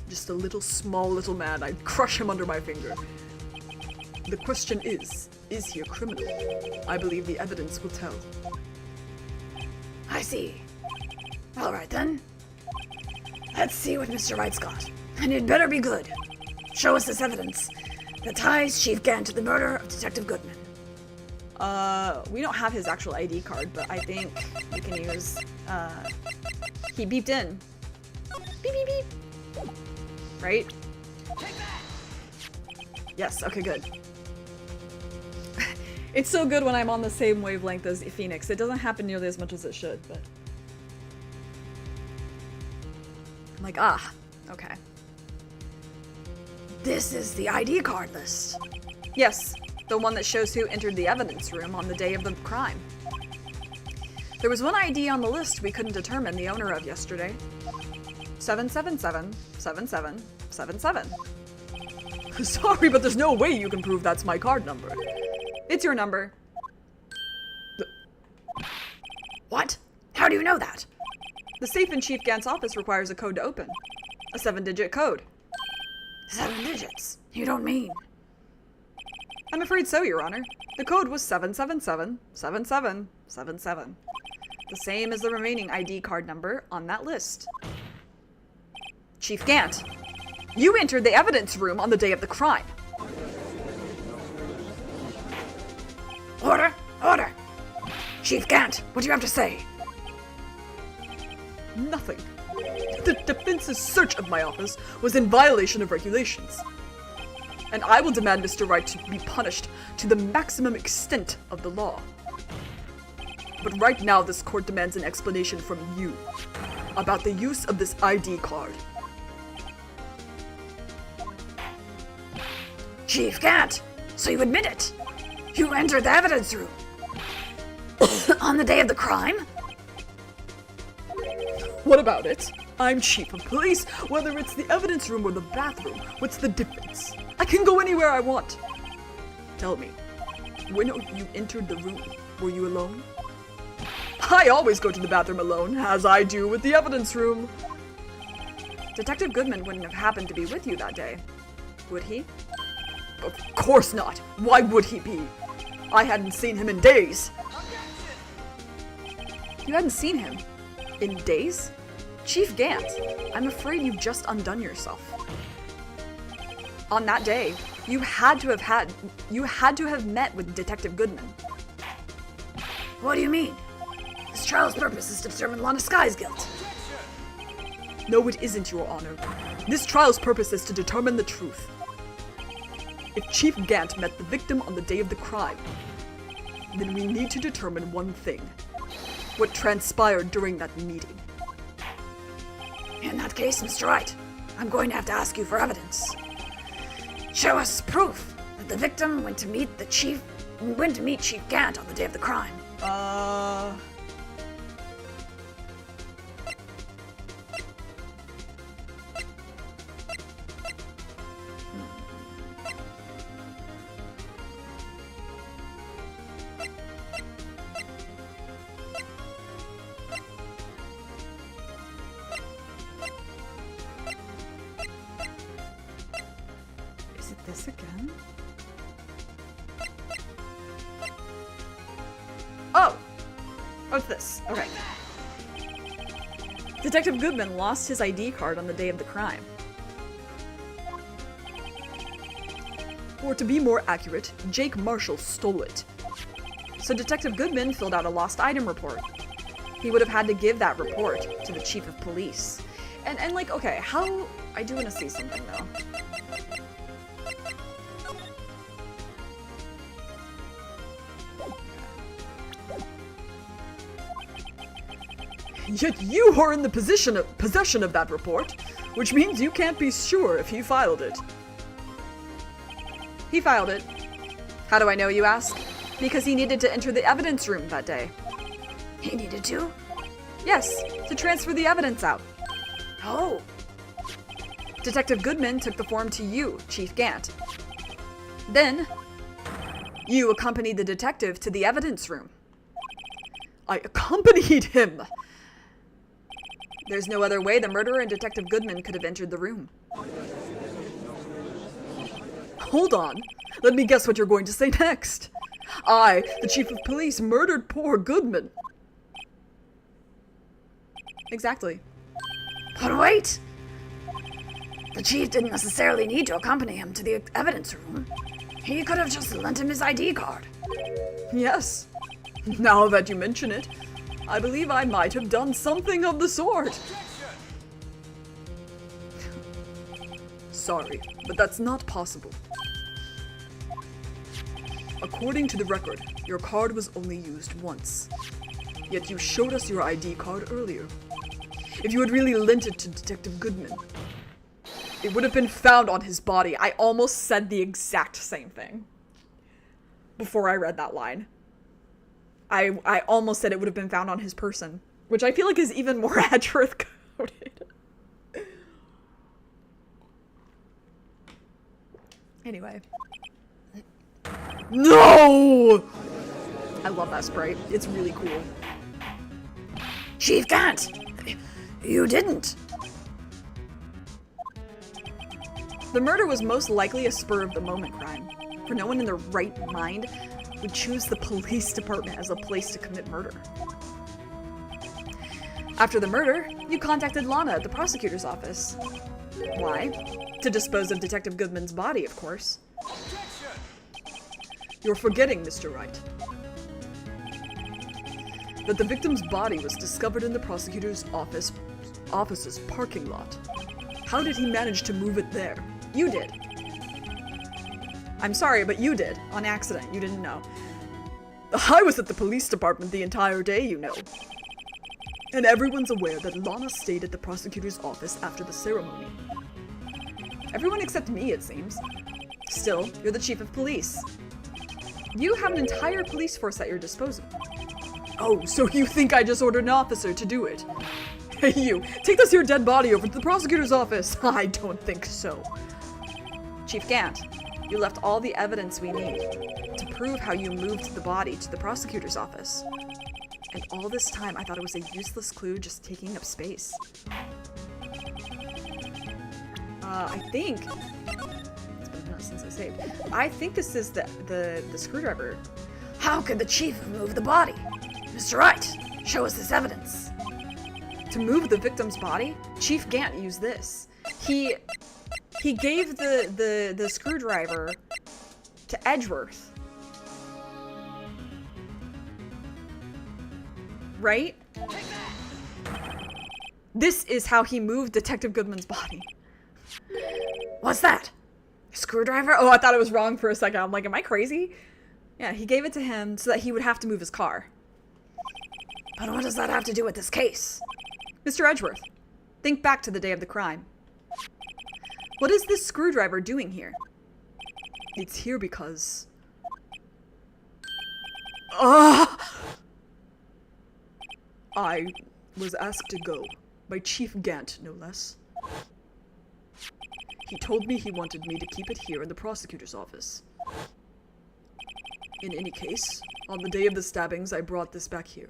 Just a small little man. I'd crush him under my finger. The question is he a criminal? I believe the evidence will tell. I see. All right, then. Let's see what Mr. Wright's got. And it better be good. Show us this evidence that ties Chief Gant to the murder of Detective Goodman. We don't have his actual ID card, but I think we can use, he beeped in. Beep, beep, beep. Right? Yes, okay, good. It's so good when I'm on the same wavelength as Phoenix. It doesn't happen nearly as much as it should, but... I'm like, okay. This is the ID card list. Yes, the one that shows who entered the evidence room on the day of the crime. There was one ID on the list we couldn't determine the owner of yesterday. 7777777. Sorry, but there's no way you can prove that's my card number. It's your number. What? How do you know that? The safe in Chief Gant's office requires a code to open. A 7-digit code. 7 digits? You don't mean... I'm afraid so, Your Honor. The code was 7777777. The same as the remaining ID card number on that list. Chief Gant, you entered the evidence room on the day of the crime. Order! Order! Chief Gant, what do you have to say? Nothing. The defense's search of my office was in violation of regulations. And I will demand Mr. Wright to be punished to the maximum extent of the law. But right now this court demands an explanation from you about the use of this ID card. Chief Gant, so you admit it? You entered the evidence room on the day of the crime? What about it? I'm chief of police. Whether it's the evidence room or the bathroom, what's the difference? I can go anywhere I want. Tell me, when you entered the room, were you alone? I always go to the bathroom alone, as I do with the evidence room. Detective Goodman wouldn't have happened to be with you that day, would he? Of course not. Why would he be? I hadn't seen him in days. You hadn't seen him? In days? Chief Gant, I'm afraid you've just undone yourself. On that day, you had to have met with Detective Goodman. What do you mean? This trial's purpose is to determine Lana Sky's guilt. No, it isn't, Your Honor. This trial's purpose is to determine the truth. If Chief Gant met the victim on the day of the crime, then we need to determine one thing. What transpired during that meeting. In that case, Mr. Wright, I'm going to have to ask you for evidence. Show us proof that the victim went to meet Chief Gant on the day of the crime. Is it this again? Oh! Oh, it's this. Okay. Detective Goodman lost his ID card on the day of the crime. Or to be more accurate, Jake Marshall stole it. So Detective Goodman filled out a lost item report. He would have had to give that report to the chief of police. And like, okay, how... I do want to see something, though. Yet you are in the possession of that report, which means you can't be sure if he filed it. He filed it. How do I know, you ask? Because he needed to enter the evidence room that day. He needed to? Yes, to transfer the evidence out. Oh. Detective Goodman took the form to you, Chief Gant. Then, you accompanied the detective to the evidence room. I accompanied him! There's no other way the murderer and Detective Goodman could have entered the room. Hold on. Let me guess what you're going to say next. I, the chief of police, murdered poor Goodman. Exactly. But wait! The chief didn't necessarily need to accompany him to the evidence room. He could have just lent him his ID card. Yes. Now that you mention it, I believe I might have done something of the sort. Sorry, but that's not possible. According to the record, your card was only used once. Yet you showed us your ID card earlier. If you had really lent it to Detective Goodman, it would have been found on his body. I almost said the exact same thing before I read that line. I almost said it would have been found on his person, which I feel like is even more truth coded. Anyway. No! I love that sprite. It's really cool. Chief Gant! You didn't! The murder was most likely a spur-of-the-moment crime, for no one in their right mind would choose the police department as a place to commit murder. After the murder, you contacted Lana at the prosecutor's office. Why? To dispose of Detective Goodman's body, of course. You're forgetting, Mr. Wright, that the victim's body was discovered in the prosecutor's office's parking lot. How did he manage to move it there? You did. I'm sorry, but you did. On accident. You didn't know. I was at the police department the entire day, you know. And everyone's aware that Lana stayed at the prosecutor's office after the ceremony. Everyone except me, it seems. Still, you're the chief of police. You have an entire police force at your disposal. Oh, so you think I just ordered an officer to do it? Hey, you! Take this here dead body over to the prosecutor's office! I don't think so. Chief Gant, you left all the evidence we need to prove how you moved the body to the prosecutor's office. And all this time, I thought it was a useless clue just taking up space. I think... It's been a minute since I saved. I think this is the screwdriver. How could the chief have moved the body? Mr. Wright, show us this evidence. To move the victim's body, Chief Gant used this. He gave the screwdriver to Edgeworth. Right? This is how he moved Detective Goodman's body. What's that? A screwdriver? Oh, I thought it was wrong for a second. I'm like, am I crazy? Yeah, he gave it to him so that he would have to move his car. But what does that have to do with this case? Mr. Edgeworth, think back to the day of the crime. What is this screwdriver doing here? It's here because... I was asked to go, by Chief Gant, no less. He told me he wanted me to keep it here in the prosecutor's office. In any case, on the day of the stabbings, I brought this back here.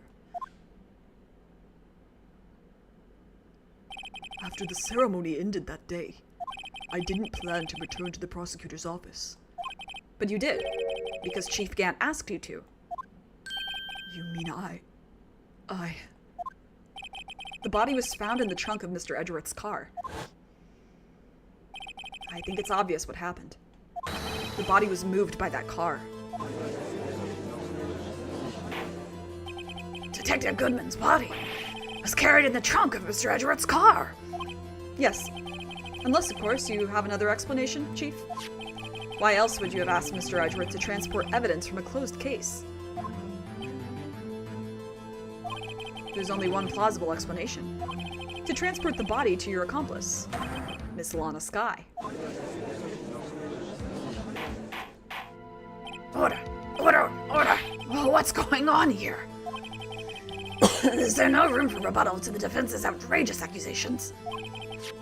After the ceremony ended that day, I didn't plan to return to the prosecutor's office. But you did, because Chief Gant asked you to. You mean I... The body was found in the trunk of Mr. Edgeworth's car. I think it's obvious what happened. The body was moved by that car. Detective Goodman's body was carried in the trunk of Mr. Edgeworth's car. Yes. Unless, of course, you have another explanation, Chief. Why else would you have asked Mr. Edgeworth to transport evidence from a closed case? There's only one plausible explanation. To transport the body to your accomplice, Miss Lana Skye. Order! Order! Order! Oh, what's going on here? Is there no room for rebuttal to the defense's outrageous accusations?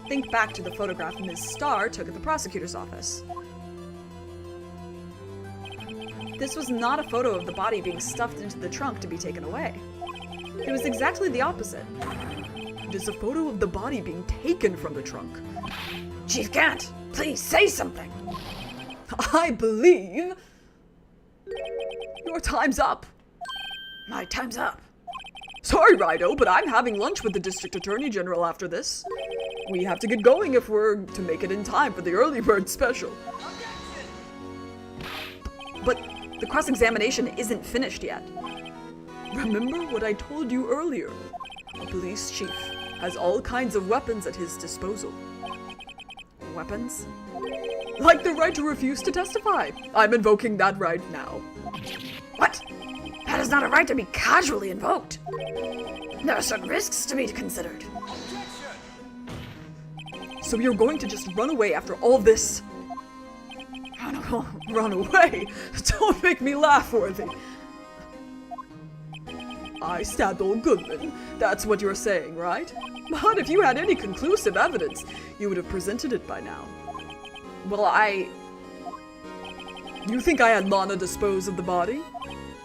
Think back to the photograph Ms. Starr took at the prosecutor's office. This was not a photo of the body being stuffed into the trunk to be taken away. It was exactly the opposite. It is a photo of the body being taken from the trunk. Chief Gant, please say something. I believe... Your time's up. My time's up. Sorry, Rido, but I'm having lunch with the District Attorney General after this. We have to get going if we're to make it in time for the early bird special. But the cross-examination isn't finished yet. Remember what I told you earlier? A police chief has all kinds of weapons at his disposal. Weapons? Like the right to refuse to testify. I'm invoking that right now. What? That is not a right to be casually invoked. There are certain risks to be considered. So you're going to just run away after all this? Run away? Don't make me laugh, Worthy. I stabbed old Goodman. That's what you're saying, right? But if you had any conclusive evidence, you would have presented it by now. Well, You think I had Lana dispose of the body?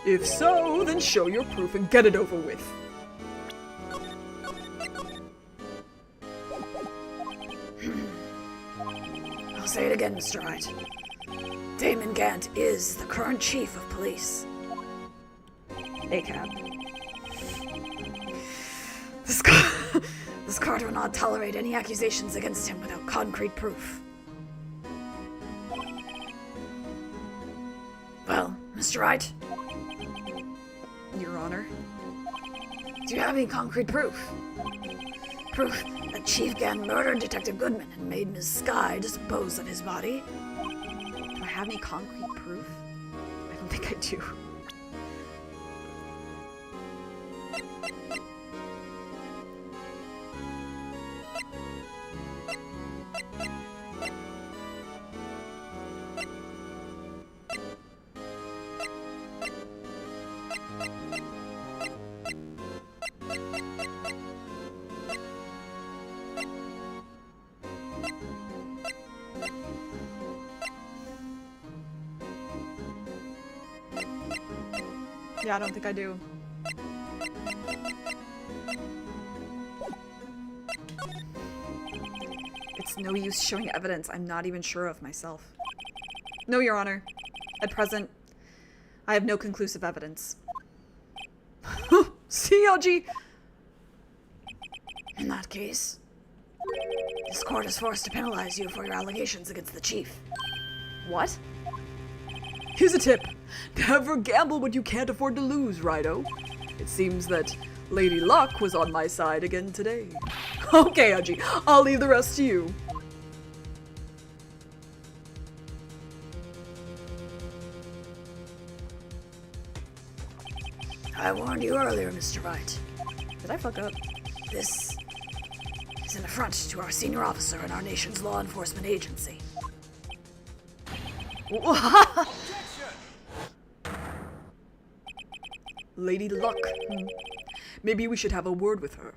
If so, then show your proof and get it over with. I'll say it again, Mr. Wright. Damon Gant is the current chief of police. ACAB. This court will not tolerate any accusations against him without concrete proof. Well, Mr. Wright, Your Honor. do you have any concrete proof? Proof that Chief Gant murdered Detective Goodman and made Ms. Skye dispose of his body? Do I have any concrete proof? I don't think I do. Yeah, I don't think I do. It's no use showing evidence I'm not even sure of myself. No, Your Honor. At present, I have no conclusive evidence. CLG! In that case, this court is forced to penalize you for your allegations against the chief. What? Here's a tip. Never gamble what you can't afford to lose, Righto. It seems that Lady Luck was on my side again today. Okay, Aji, I'll leave the rest to you. I warned you earlier, Mr. Wright. Did I fuck up? This is an affront to our senior officer in our nation's law enforcement agency. Lady Luck. Maybe we should have a word with her.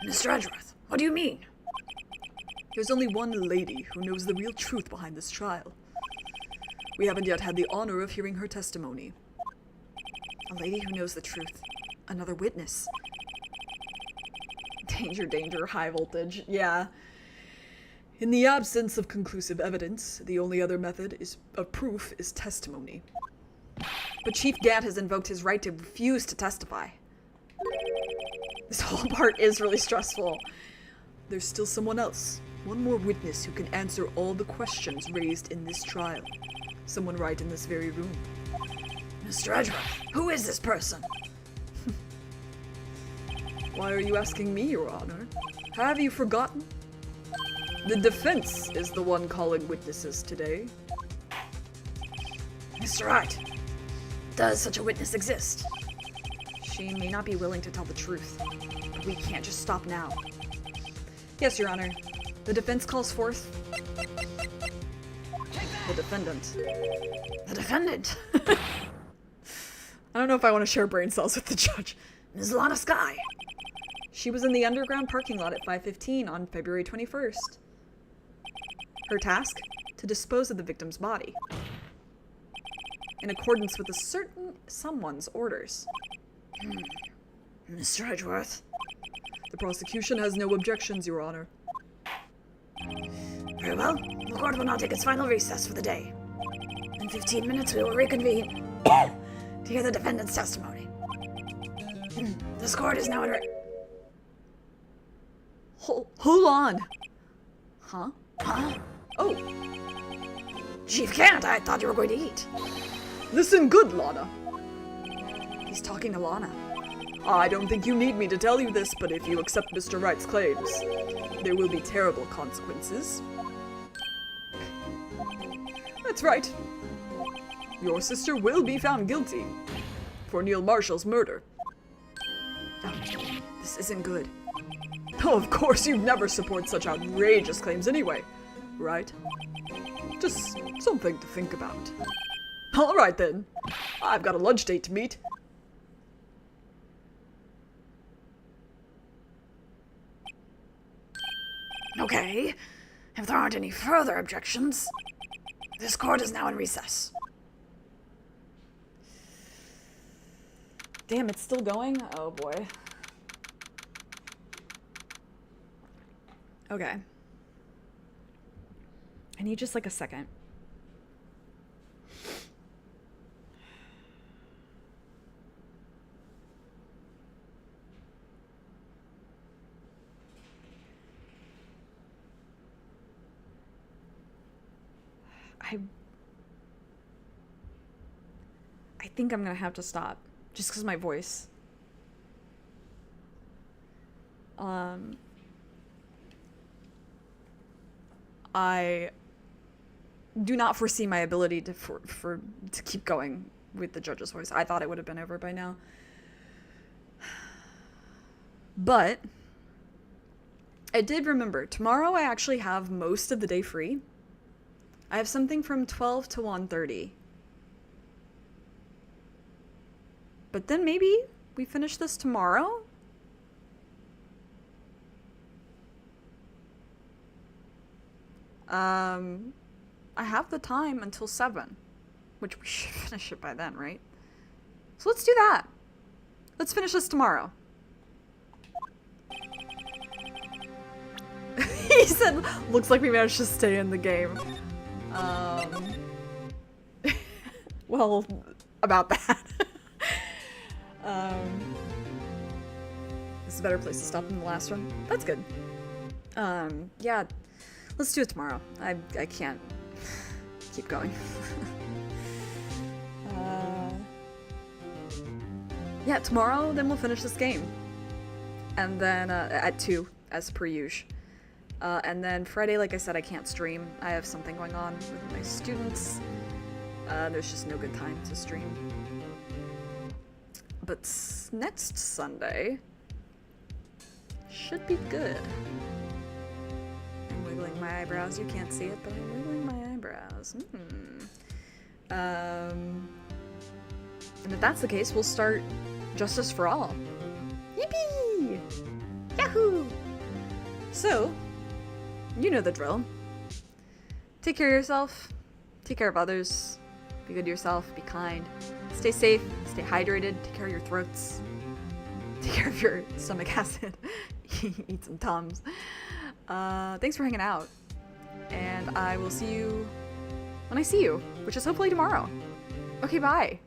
Mr. Edgeworth, what do you mean? There's only one lady who knows the real truth behind this trial. We haven't yet had the honor of hearing her testimony. A lady who knows the truth. Another witness. Danger, danger, high voltage. Yeah. In the absence of conclusive evidence, the only other method of proof is testimony. But Chief Gant has invoked his right to refuse to testify. This whole part is really stressful. There's still someone else. One more witness who can answer all the questions raised in this trial. Someone right in this very room. Mr. Edgeworth, who is this person? Why are you asking me, Your Honor? Have you forgotten? The defense is the one calling witnesses today. Mr. Wright, does such a witness exist? She may not be willing to tell the truth, but we can't just stop now. Yes, Your Honor. The defense calls forth the defendant. The defendant? I don't know if I want to share brain cells with the judge. Ms. Lana Sky. She was in the underground parking lot at 5:15 on February 21st. Her task? To dispose of the victim's body. In accordance with a certain someone's orders. Mr. Edgeworth. The prosecution has no objections, Your Honor. Very well. The court will now take its final recess for the day. In 15 minutes, we will reconvene to hear the defendant's testimony. This court is now in Hold on. Huh? Huh? Oh, Chief Gant, I thought you were going to eat. listen good, Lana. He's talking to Lana. I don't think you need me to tell you this, but if you accept Mr. Wright's claims, there will be terrible consequences. That's right. Your sister will be found guilty for Neil Marshall's murder. Oh, this isn't good. Oh, of course, you'd never support such outrageous claims anyway, right? Just something to think about. All right, then. I've got a lunch date to meet. Okay. If there aren't any further objections, this court is now in recess. Damn, it's still going? Oh boy. Okay. I need just like a second. I think I'm gonna have to stop just because my voice. I do not foresee my ability to to keep going with the judge's voice. I thought it would have been over by now. But I did remember, tomorrow I actually have most of the day free. I have something from 12 to 1:30. But then maybe we finish this tomorrow? I have the time until 7, which we should finish it by then, right? So let's do that. Let's finish this tomorrow. He said, looks like we managed to stay in the game. Well, about that. This is a better place to stop than the last one. That's good. Yeah, let's do it tomorrow. I can't keep going. Yeah, tomorrow, then we'll finish this game. And then, at 2, as per usual. And then Friday, like I said, I can't stream. I have something going on with my students. There's just no good time to stream. But next Sunday should be good. I'm wiggling my eyebrows. You can't see it, but I'm wiggling my eyebrows. And if that's the case, we'll start Justice for All. Yippee! Yahoo! So, you know the drill. Take care of yourself. Take care of others. Be good to yourself. Be kind. Stay safe. Stay hydrated. Take care of your throats. Take care of your stomach acid. Eat some Tums. Thanks for hanging out. And I will see you when I see you, which is hopefully tomorrow. Okay, bye.